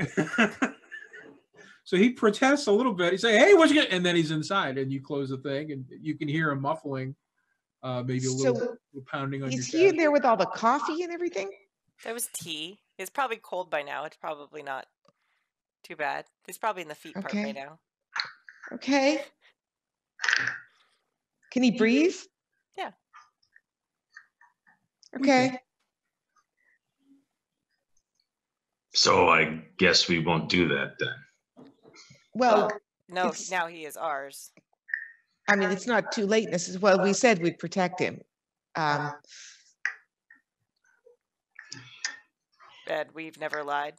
so he protests a little bit. He's like, "Hey, what you get?" And then he's inside, and you close the thing, and you can hear him muffling, maybe a little, So little pounding on your is chest. he in there with all the coffee and everything? There was tea. It's probably cold by now. It's probably not too bad. It's probably in the feet part by Okay. now. Okay. Can he breathe? Yeah. Okay. So I guess we won't do that then. Well, No, It's- now he is ours. I mean, it's not too late. This is well, we said we'd protect him. Ed, we've never lied.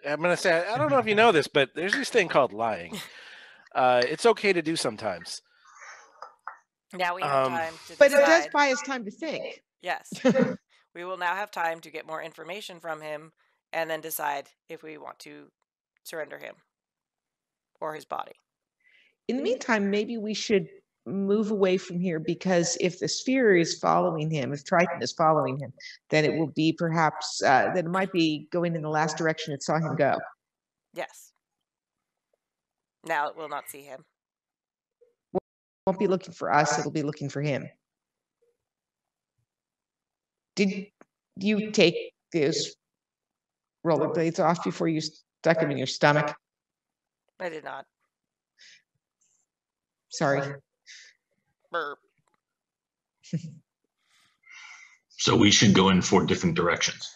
I'm gonna say I don't know if you know this, but there's this thing called lying. It's okay to do sometimes. Now we have Um, time to But it does decide. buy us time to think. Yes. We will now have time to get more information from him and then decide if we want to surrender him or his body. In the meantime, maybe we should move away from here because if the sphere is following him, if Triton is following him, then it will be perhaps that it might be going in the last direction it saw him go. Yes. Now it will not see him. Won't be looking for us, it'll be looking for him. Did you take those rollerblades off before you stuck them in your stomach? I did not. Sorry. Burp. So we should go in 4 different directions.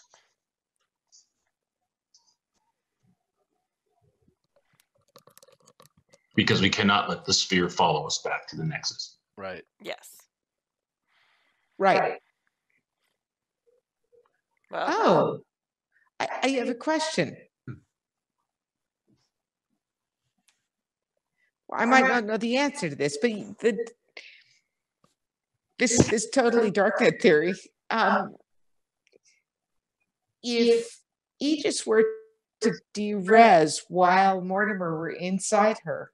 Because we cannot let the sphere follow us back to the Nexus. Right. Yes. Right. Well, Oh, I have a question. Well, I might not know the answer to this, but this totally Darknet theory. If Aegis were to derez while Mortimer were inside her,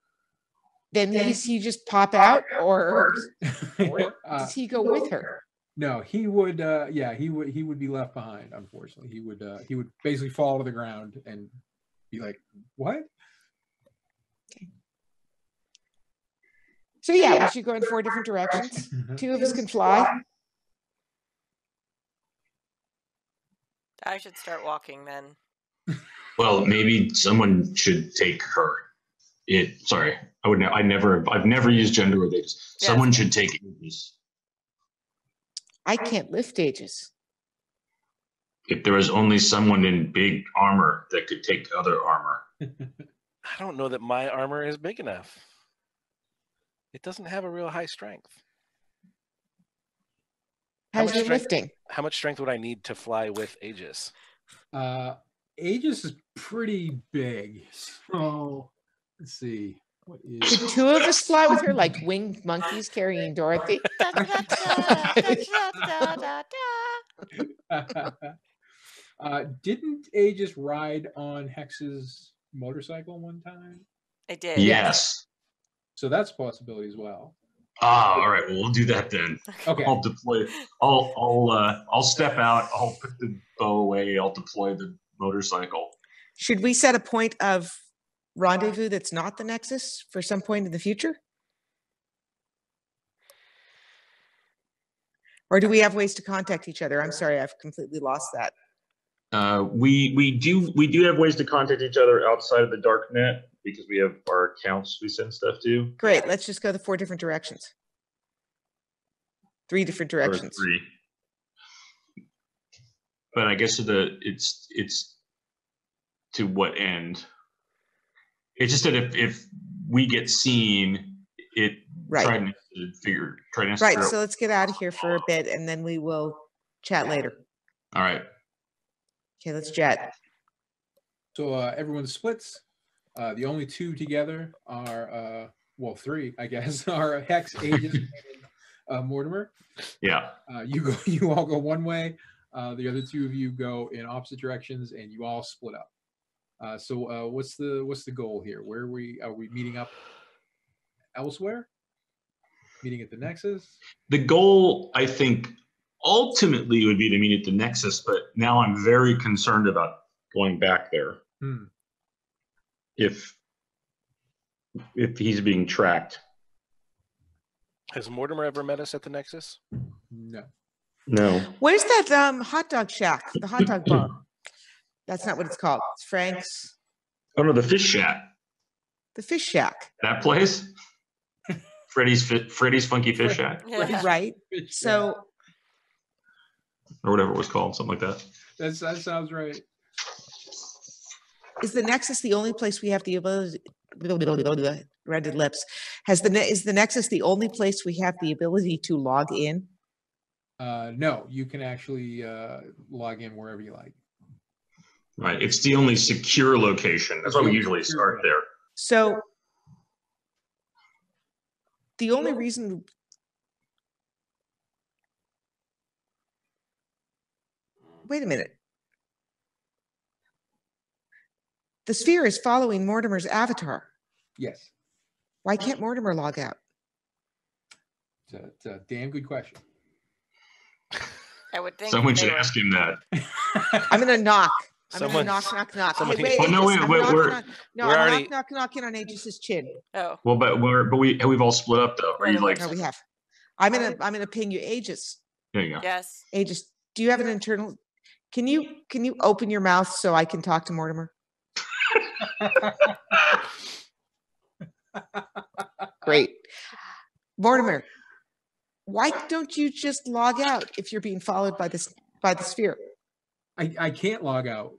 then does he just pop out, or does he go with her? No, he would. Yeah, he would be left behind. Unfortunately, he would basically fall to the ground and be like, "What?" So yeah, we should go in 4 different directions. 2 of us can fly. I should start walking then. Well, maybe someone should take her. Sorry, I've never used gender with Aegis. Yeah, Someone it's should take Aegis. I can't lift Aegis. If there was only someone in big armor that could take other armor. I don't know that my armor is big enough. It doesn't have a real high strength. How's your strength- lifting? How much strength would I need to fly with Aegis? Aegis is pretty big. So let's see. What is Could two of us fly with her like winged monkeys carrying Dorothy? didn't Aegis ride on Hex's motorcycle one time? I did. Yes. So that's a possibility as well. Ah, all right. Well, we'll do that then. Okay. I'll deploy. I'll step out. I'll put the bow away. I'll deploy the motorcycle. Should we set a point of rendezvous that's not the Nexus for some point in the future? Or do we have ways to contact each other? I'm sorry, I've completely lost that. We do have ways to contact each other outside of the Darknet because we have our accounts we send stuff to. Great, let's just go the 4 different directions. 3 different Or directions. 3. But I guess it's to what end? It's just that if we get seen, it Right. trying to figure Right, out. so let's get out of here for a bit and then we will chat later. All right. Okay, let's chat. So everyone splits. The only 2 together are, well, 3, I guess, are Hex, Aegis, and Mortimer. Yeah. You all go one way. The other 2 of you go in opposite directions, and you all split up. So what's the goal here? Where are we meeting up elsewhere? Meeting at the Nexus? The goal, I think, ultimately would be to meet at the Nexus, but now I'm very concerned about going back there. If he's being tracked. Has Mortimer ever met us at the Nexus? No. No. Where's that hot dog shack? The hot dog bar. That's not what it's called. It's Frank's. Oh no, the Fish Shack. The Fish Shack. That place? Freddy's Funky Fish Shack, Yeah. Right. So or whatever it was called, something like that. That sounds right. is the Nexus the only place we have the ability? Rented lips. Is the Nexus the only place we have the ability to log in? No, you can actually log in wherever you like. Right. It's the only secure location. That's why we usually start there. So the only reason. Wait a minute. The sphere is following Mortimer's avatar. Yes. Why can't Mortimer log out? It's a damn good question. I would think Someone they should were- ask him that. I'm gonna knock. I'm Someone- gonna knock, knock. someone Hey, needs- wait, Oh, no, Aegis, wait, I'm wait, knocking we're- on- no, we're I'm already- knocking on Aegis's chin. Oh, Well, but we've all split up though. Are you like? No, we have. I'm gonna ping you, Aegis. There you go. yes. Aegis, do you have an internal? Can you open your mouth so I can talk to Mortimer? Great. Mortimer, why don't you just log out if you're being followed by the sphere? I can't log out.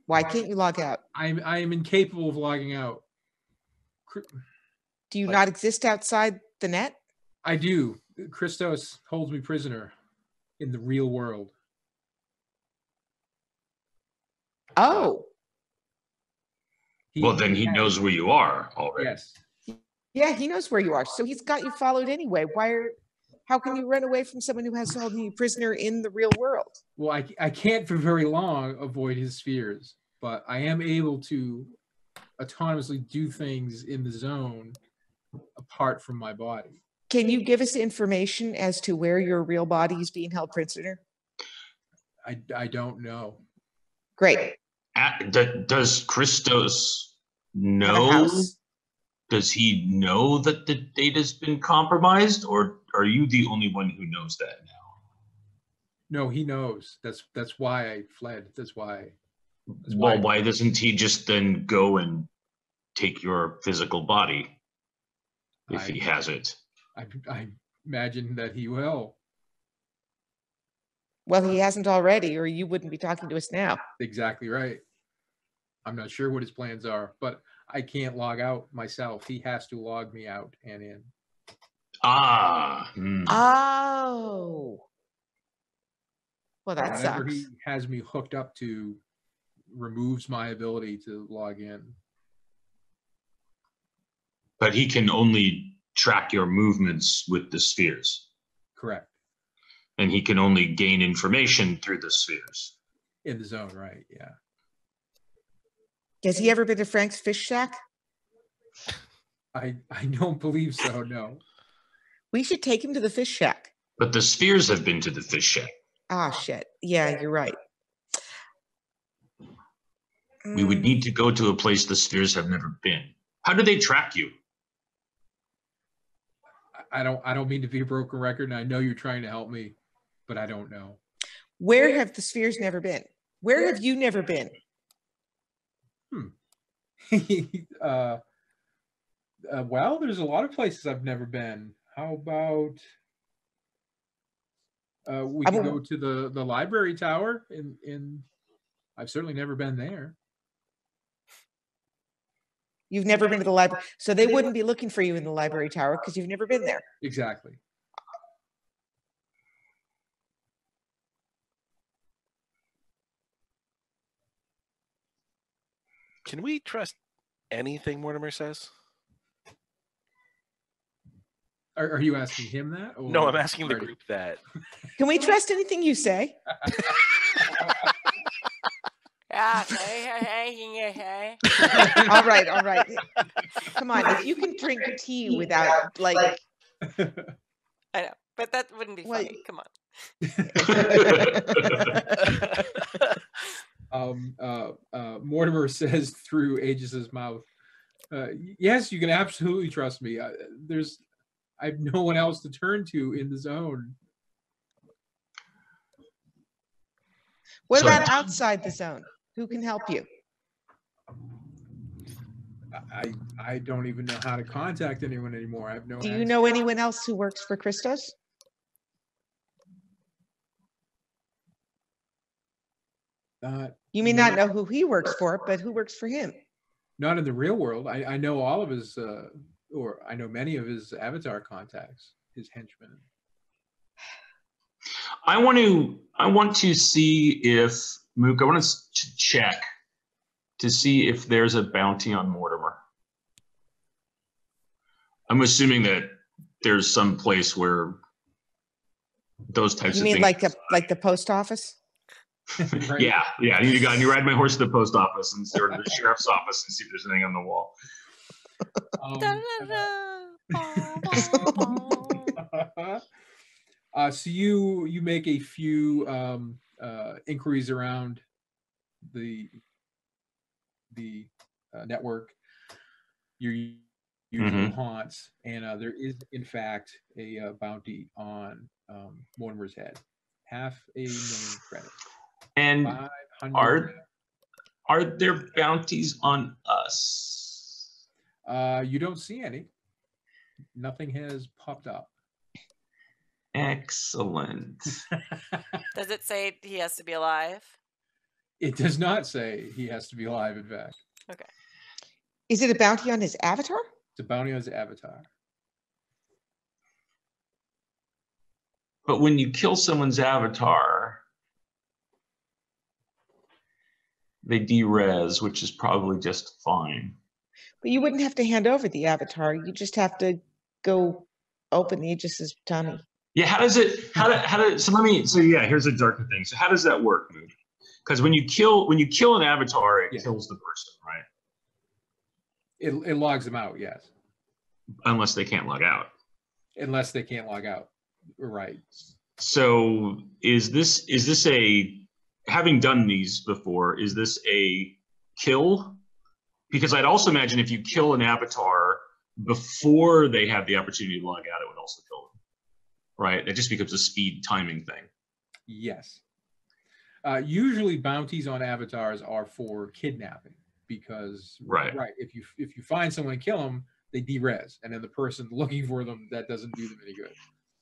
Why can't you log out? I am incapable of logging out. Do you not exist outside the net? I do. Christos holds me prisoner in the real world. Oh, Well, then he knows where you are already. Yes. yeah, he knows where you are. So he's got you followed anyway. How can you run away from someone who has held you prisoner in the real world? Well, I can't for very long avoid his spheres, but I am able to autonomously do things in the zone apart from my body. Can you give us information as to where your real body is being held prisoner? I don't know. Great. Does Christos Have a know? house. Does he know that the data's been compromised, or are you the only one who knows that now? No, he knows. That's why I fled. That's why. Well, why doesn't he just then go and take your physical body if he has it? I imagine that he will. Well, he hasn't already, or you wouldn't be talking to us now. Exactly right. I'm not sure what his plans are, but I can't log out myself. He has to log me out and in. Ah. Oh. Well, that Whatever sucks. he has me hooked up to removes my ability to log in. But he can only track your movements with the spheres. Correct. And he can only gain information through the spheres. In the zone, right? Yeah. Has he ever been to Frank's Fish Shack? I don't believe so. No. We should take him to the Fish Shack. But the spheres have been to the fish shack. Ah, shit. Yeah, you're right. We would need to go to a place the spheres have never been. How do they track you? I don't mean to be a broken record, and I know you're trying to help me, but I don't know. Where have the spheres never been? Where have you never been? Well, there's a lot of places I've never been. How about we can go to the library tower in I've certainly never been there. You've never been to the library. So they wouldn't be looking for you in the library tower because you've never been there. Exactly. Can we trust anything Mortimer says? Are you asking him that? Or No, I'm asking the Marty? group that. Can we trust anything you say? Yeah, hey. All right, all right. Come on, if you can drink tea without like I know, but that wouldn't be Well, funny. Come on. Mortimer says through Aegis's mouth, yes, you can absolutely trust me. I have no one else to turn to in the zone. what So- about outside the zone? Who can help you? I don't even know how to contact anyone anymore. I have no. Do you know anyone else who works for Christos? You may not know who he works for, but who works for him? Not in the real world. I know all of his, or I know many of his avatar contacts, his henchmen. I want to see if Mook, I want to check to see if there's a bounty on Mortimer. I'm assuming that there's some place where those types You of mean things. like the post office? Right? Yeah. I need to go. I need to ride my horse to the post office and or the sheriff's office and see if there's anything on the wall. So you make a few inquiries around the network, your usual haunts, and there is in fact a bounty on Mortimer's head, $500,000 credit. And 500. are there bounties on us? You don't see any. Nothing has popped up. Excellent. Does it say he has to be alive? It does not say he has to be alive, in fact. Okay. Is it a bounty on his avatar? It's a bounty on his avatar. But when you kill someone's avatar, they de-res, which is probably just fine. But you wouldn't have to hand over the avatar. You just have to go open Aegis's tummy. Yeah, here's a Darknet thing. So how does that work, Mood? Because when you kill an avatar, it kills the person, right? It logs them out, yes. Unless they can't log out. Unless they can't log out. Right. So is this a, having done these before, is this a kill? Because I'd also imagine if you kill an avatar before they have the opportunity to log out, it would also kill them. Right? It just becomes a speed timing thing. Yes. Usually bounties on avatars are for kidnapping because if you find someone and kill them, they de-res, and then the person looking for them, that doesn't do them any good.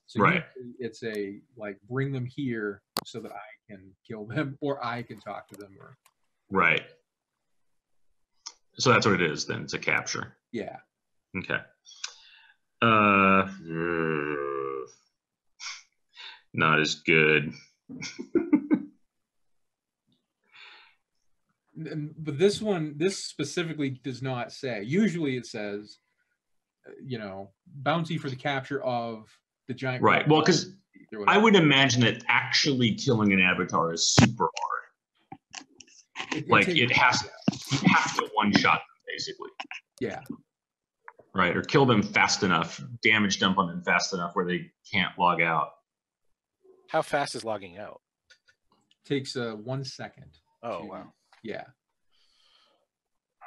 So it's a bring them here so that I can kill them or I can talk to them. Right. So that's what it is then. It's a capture. Yeah. Okay. Not as good. But this specifically does not say. Usually it says, bounty for the capture of the giant. Right. Well, because I would imagine that actually killing an avatar is super hard. You have to one-shot them, basically. Yeah. Right. Or kill them fast enough, damage dump on them fast enough where they can't log out. How fast is logging out? Takes 1 second. Oh, wow. Yeah.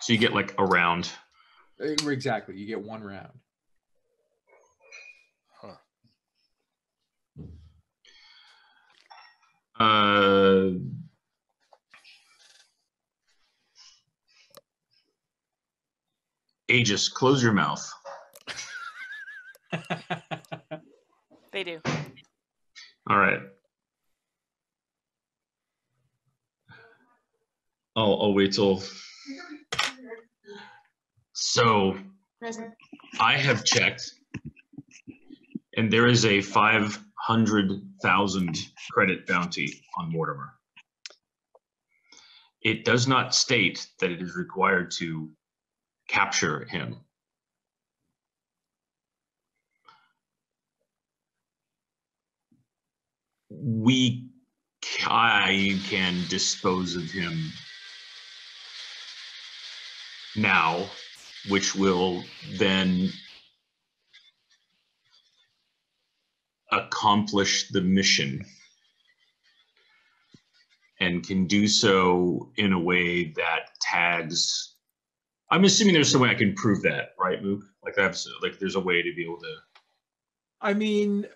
So you get like a round. Exactly. You get 1 round. Huh. Aegis, close your mouth. They do. All right. I'll wait till. So I have checked, and there is a 500,000 credit bounty on Mortimer. It does not state that it is required to capture him. I can dispose of him now, which will then accomplish the mission, and can do so in a way that tags. I'm assuming there's some way I can prove that, right, Mook? Like there's a way to be able to. I mean,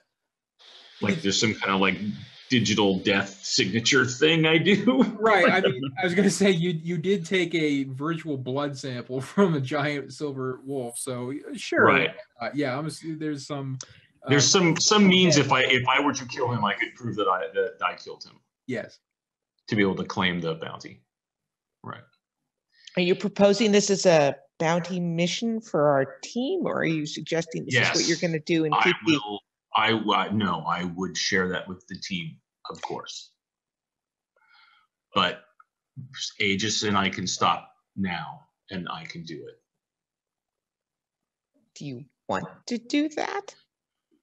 like there's some kind of like digital death signature thing I do. Right. I mean, I was going to say you did take a virtual blood sample from a giant silver wolf, so sure. Right. Yeah. There's some. There's some means if I were to kill him, I could prove that I killed him. Yes. To be able to claim the bounty. Right. Are you proposing this as a bounty mission for our team, or are you suggesting this is what you're going to do and keep No, I would share that with the team, of course. But Aegis and I can stop now, and I can do it. Do you want to do that?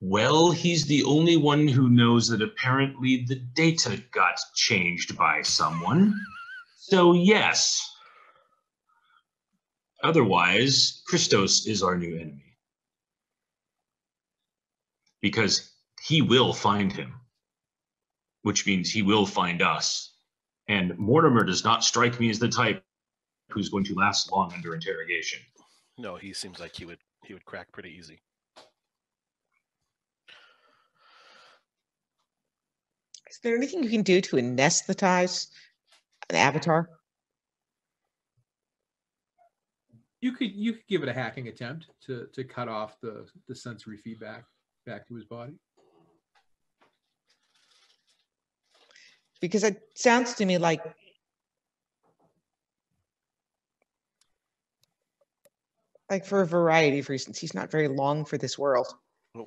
Well, he's the only one who knows that apparently the data got changed by someone. So yes. Otherwise, Christos is our new enemy. Because he will find him, which means he will find us. And Mortimer does not strike me as the type who's going to last long under interrogation. No, he seems like he would crack pretty easy. Is there anything you can do to anesthetize an avatar? You could give it a hacking attempt to cut off the sensory feedback back to his body. Because it sounds to me like for a variety of reasons, he's not very long for this world.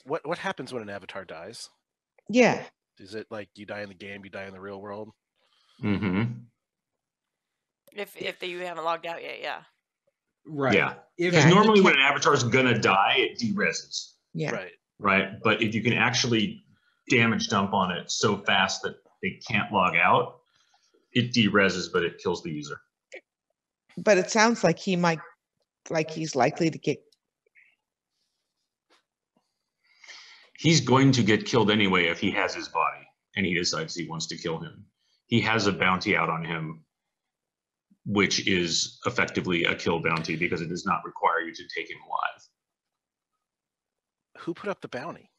What happens when an avatar dies? Yeah. Is it like you die in the game, you die in the real world? Mm-hmm. If you haven't logged out yet, yeah. Right. Yeah. Because normally when an avatar is gonna die, it dereses. Yeah. Right. Right. But if you can actually damage dump on it so fast that they can't log out, it dereses, but it kills the user. But it sounds like he's likely to get. He's going to get killed anyway if he has his body and he decides he wants to kill him. He has a bounty out on him, which is effectively a kill bounty because it does not require you to take him alive. Who put up the bounty?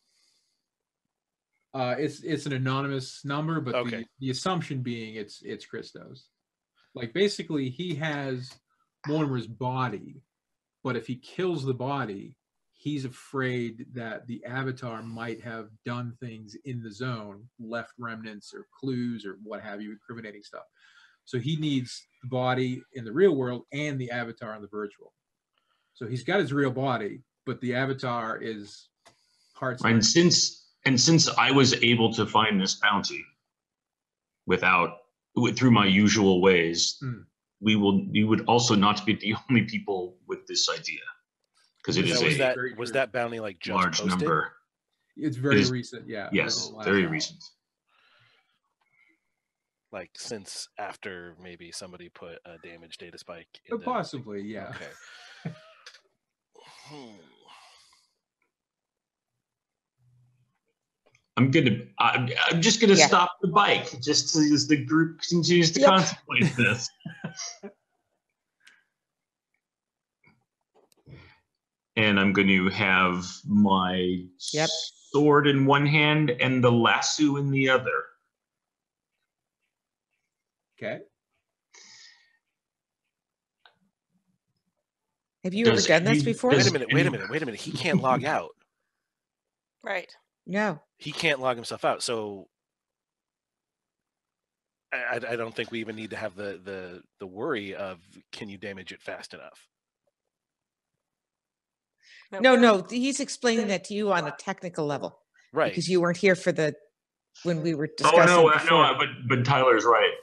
It's an anonymous number, but okay. the assumption being it's Christos. Like basically he has Mortimer's body, but if he kills the body, he's afraid that the avatar might have done things in the zone, left remnants or clues or what have you, incriminating stuff. So he needs the body in the real world and the avatar in the virtual. So he's got his real body, but the avatar is parts. And since I was able to find this bounty through my usual ways, we would also not be the only people with this idea, because it is was that bounty like just large posted? number. It's very recent, yeah. Yes, very recent. Like since after maybe somebody put a damaged data spike. Possibly, yeah. Okay. I'm just gonna stop the bike just as the group continues to contemplate this. And I'm going to have my sword in one hand and the lasso in the other. Okay. Have you ever done this before? Wait a minute. He can't log out. Right. No. He can't log himself out. So I don't think we even need to have the worry of, can you damage it fast enough? No. He's explaining that to you on a technical level. Right. Because you weren't here for when we were discussing before. But Tyler's right.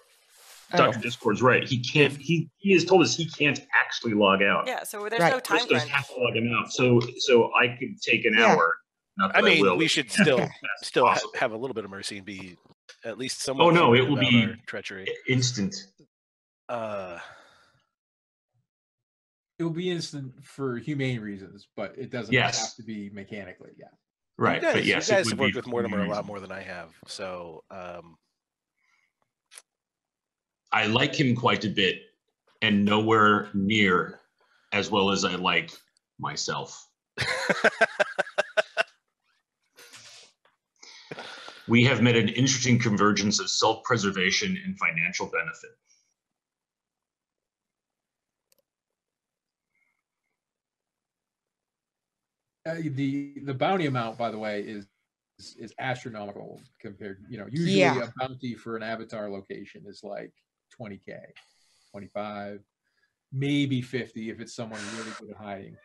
Dr. Discord's right. He can't. He has told us he can't actually log out. Yeah. So there's no time crunch. Have to log him out. So I could take an hour. I mean, we should still have a little bit of mercy and be at least somewhat. Oh no, it will be treachery. Instant. It will be instant for humane reasons, but it doesn't have to be mechanically. Yeah. Right. You but yes, you guys have worked with Mortimer a lot more than I have, so. I like him quite a bit, and nowhere near as well as I like myself. We have met an interesting convergence of self-preservation and financial benefit. The bounty amount, by the way, is astronomical compared. Usually a bounty for an avatar location is like 20K, 25, maybe 50 if it's someone really good at hiding.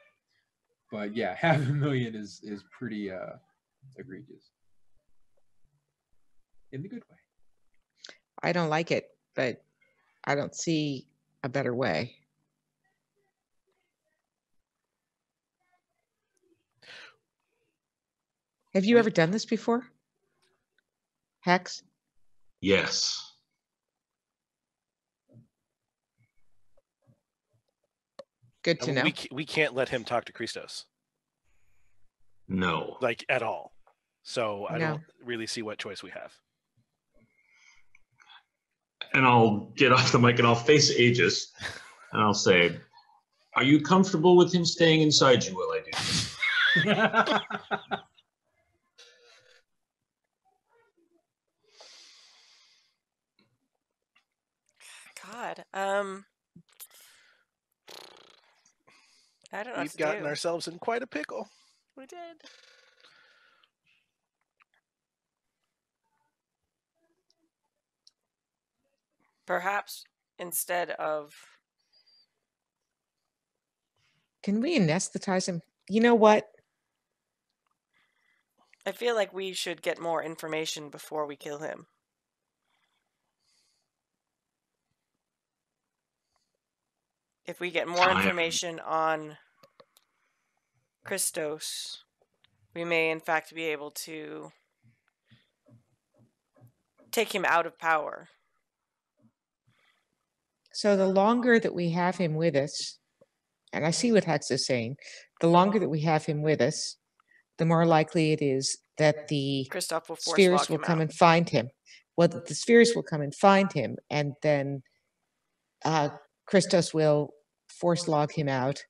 But yeah, $500,000 is pretty egregious in the good way. I don't like it, but I don't see a better way. Have you ever done this before? Hex? Yes. Good to know. We can't let him talk to Christos. No. Like at all. So I don't really see what choice we have. And I'll get off the mic and I'll face Aegis and I'll say, are you comfortable with him staying inside you while I do this? God. I don't know. We've gotten ourselves in quite a pickle. We did. Perhaps instead of. Can we anesthetize him? You know what? I feel like we should get more information before we kill him. If we get more information on Christos, we may in fact be able to take him out of power. So the longer that we have him with us, and I see what Hex is saying, the longer that we have him with us, the more likely it is that the spheres will come and find him. Well, the spheres will come and find him, and then Christos will force log him out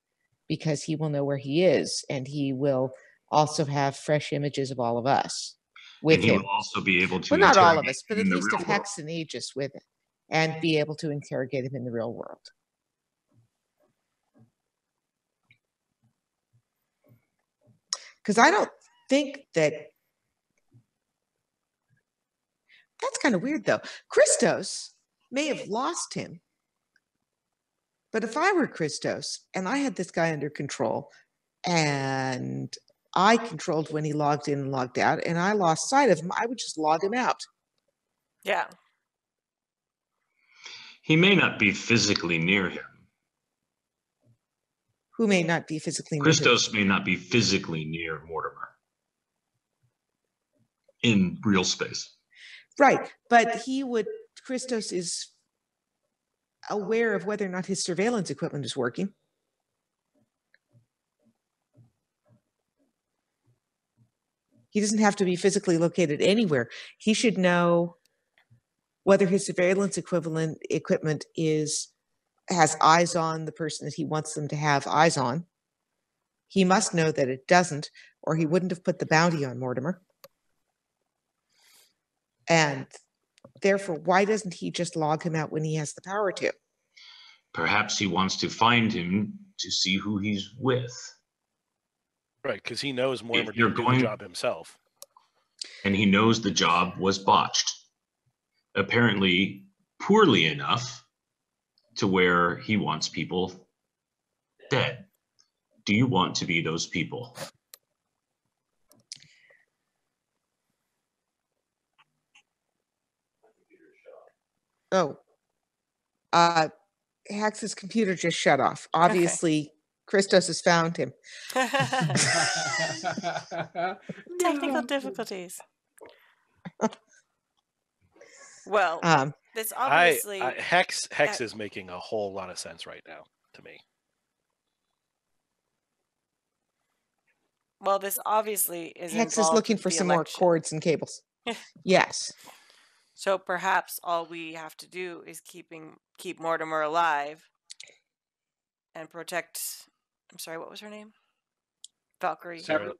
because he will know where he is, and he will also have fresh images of all of us with him. And he will also be able to. Well, not all of us, but at least of Hex and Aegis with it, and be able to interrogate him in the real world. Because I don't think that's kind of weird, though. Christos may have lost him. But if I were Christos and I had this guy under control and I controlled when he logged in and logged out and I lost sight of him, I would just log him out. Yeah. He may not be physically near him. Who may not be physically near him? Christos may not be physically near Mortimer in real space. Right. But Christos is aware of whether or not his surveillance equipment is working. He doesn't have to be physically located anywhere. He should know whether his surveillance equipment has eyes on the person that he wants them to have eyes on. He must know that it doesn't, or he wouldn't have put the bounty on Mortimer. And therefore, why doesn't he just log him out when he has the power to? Perhaps he wants to find him to see who he's with. Right, because he knows Mortimer you're didn't do going- the job himself. And he knows the job was botched. Apparently poorly enough to where he wants people dead. Do you want to be those people? Oh, Hex's computer just shut off. Obviously, Christos has found him. Technical difficulties. Well, this obviously Hex is making a whole lot of sense right now to me. well, this obviously is Hex is involved looking with for the some more election. cords and cables. Yes. So perhaps all we have to do is keep Mortimer alive and protect. I'm sorry, what was her name? Valkyrie. Sarah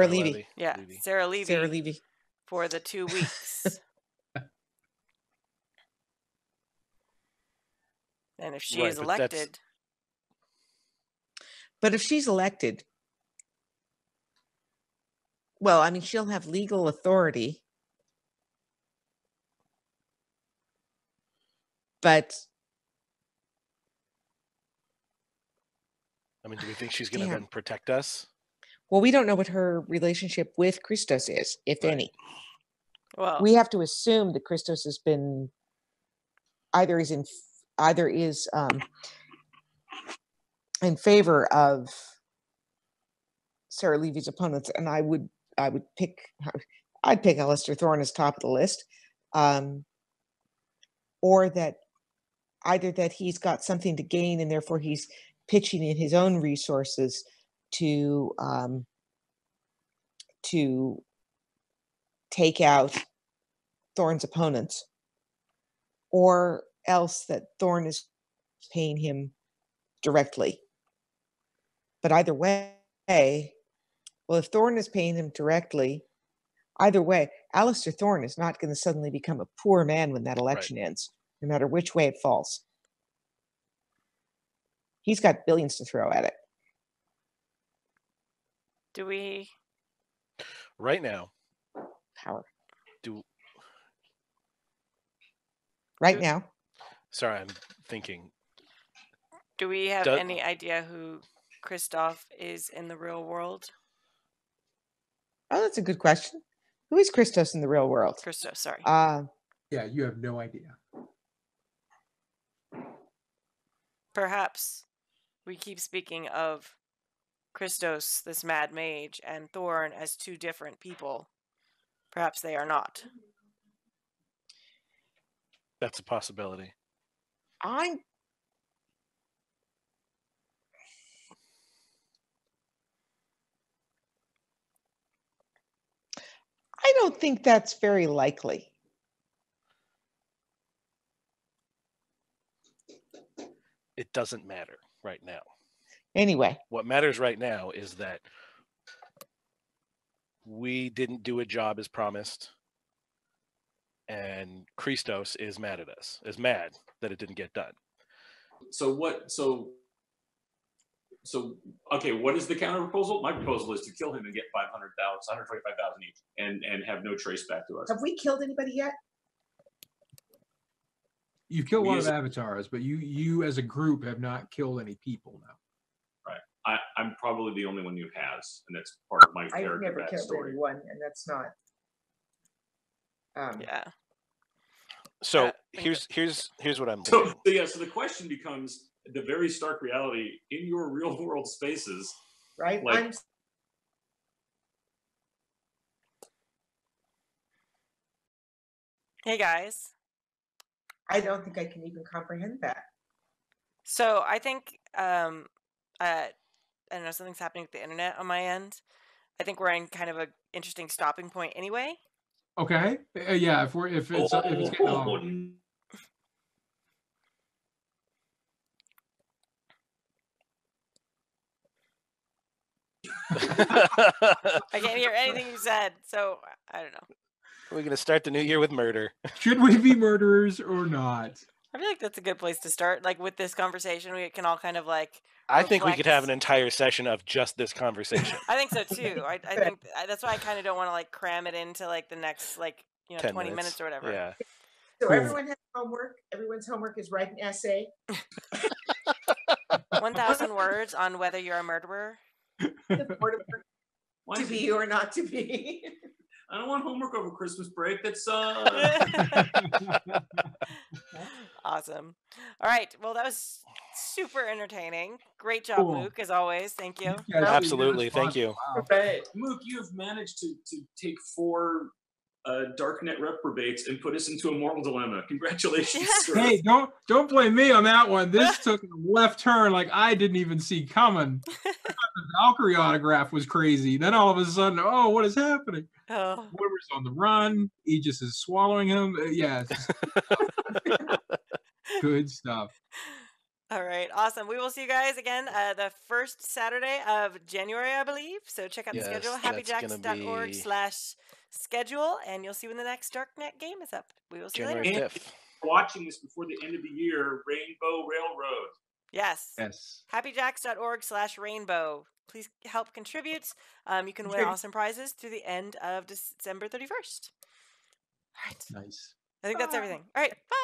Levy. Yeah, Levy. Sarah Levy. Sarah Levy. For the 2 weeks. And if she Right, is but that's- elected, But if she's elected, well, I mean, she'll have legal authority. But I mean, do we think she's going to Damn. then protect us? well, we don't know what her relationship with Christos is, if Right. any. well, We have to assume that Christos has been either is in favor of Sarah Levy's opponents, and I'd pick Alistair Thorne as top of the list, or that either that he's got something to gain and therefore he's pitching in his own resources to take out Thorne's opponents, or else that Thorne is paying him directly. But either way, well, if Thorne is paying him directly, either way, Alistair Thorne is not going to suddenly become a poor man when that election ends, no matter which way it falls. He's got billions to throw at it. do we? Right now, Power. do Right now. sorry, I'm thinking. Do we have Does- any idea who Christoph is in the real world? Oh, that's a good question. Who is Christos in the real world? Christoph, sorry. Yeah, you have no idea. Perhaps we keep speaking of Christos, this mad mage, and Thorne as two different people. Perhaps they are not. That's a possibility. I don't think that's very likely. It doesn't matter right now. Anyway, What matters right now is that we didn't do a job as promised, and Christos is mad at us, is mad that it didn't get done. So okay, what is the counter proposal? My proposal is to kill him and get 125,000 each, and have no trace back to us. have we killed anybody yet? You've killed a lot We of as a- avatars, but you as a group have not killed any people now. I'm probably the only one who has, and that's part of my I've character never killed backstory. anyone, and that's not. Yeah. So I think here's what I'm So, thinking. so the question becomes the very stark reality in your real world spaces. Right? Like- Hey guys. I don't think I can even comprehend that. So I think I don't know, something's happening with the internet on my end. I think we're in kind of an interesting stopping point anyway. Okay. Yeah. If it's getting long. I can't hear anything you said, so I don't know. We're gonna start the new year with murder. Should we be murderers or not? I feel like that's a good place to start. Like with this conversation, we can all kind of like. I think we could have reflect. an entire session of just this conversation. I think so too. I think that's why I kind of don't want to like cram it into like the next 10 20 minutes or whatever. Yeah. So Cool. everyone has homework. Everyone's homework is write an essay. 1,000 words on whether you're a murderer. Why To is be it- or not to be. I don't want homework over Christmas break. That's Awesome. All right. Well, that was super entertaining. Great job, Cool. Mook, as always. Thank you. You guys Absolutely, did thank you. Wow. Right. Mook, you have managed to take 4 Darknet reprobates and put us into a moral dilemma. Congratulations, sir. Hey, don't blame me on that one. This took a left turn like I didn't even see coming. I thought the Valkyrie autograph was crazy. Then all of a sudden, oh, what is happening? Oh. Whoever's on the run, Aegis is swallowing him. Yeah, it's good stuff. All right. Awesome. We will see you guys again the first Saturday of January, I believe. So check out the Yes, schedule, that's gonna be- happyjacks.org/schedule, and you'll see when the next Darknet game is up. We will see you January later. 5th. Watching this before the end of the year, Rainbow Railroad. Yes. Yes. happyjacks.org/rainbow. Please help contribute. You can win awesome prizes through the end of December 31st. All right. Nice. I think that's everything. All right. Bye.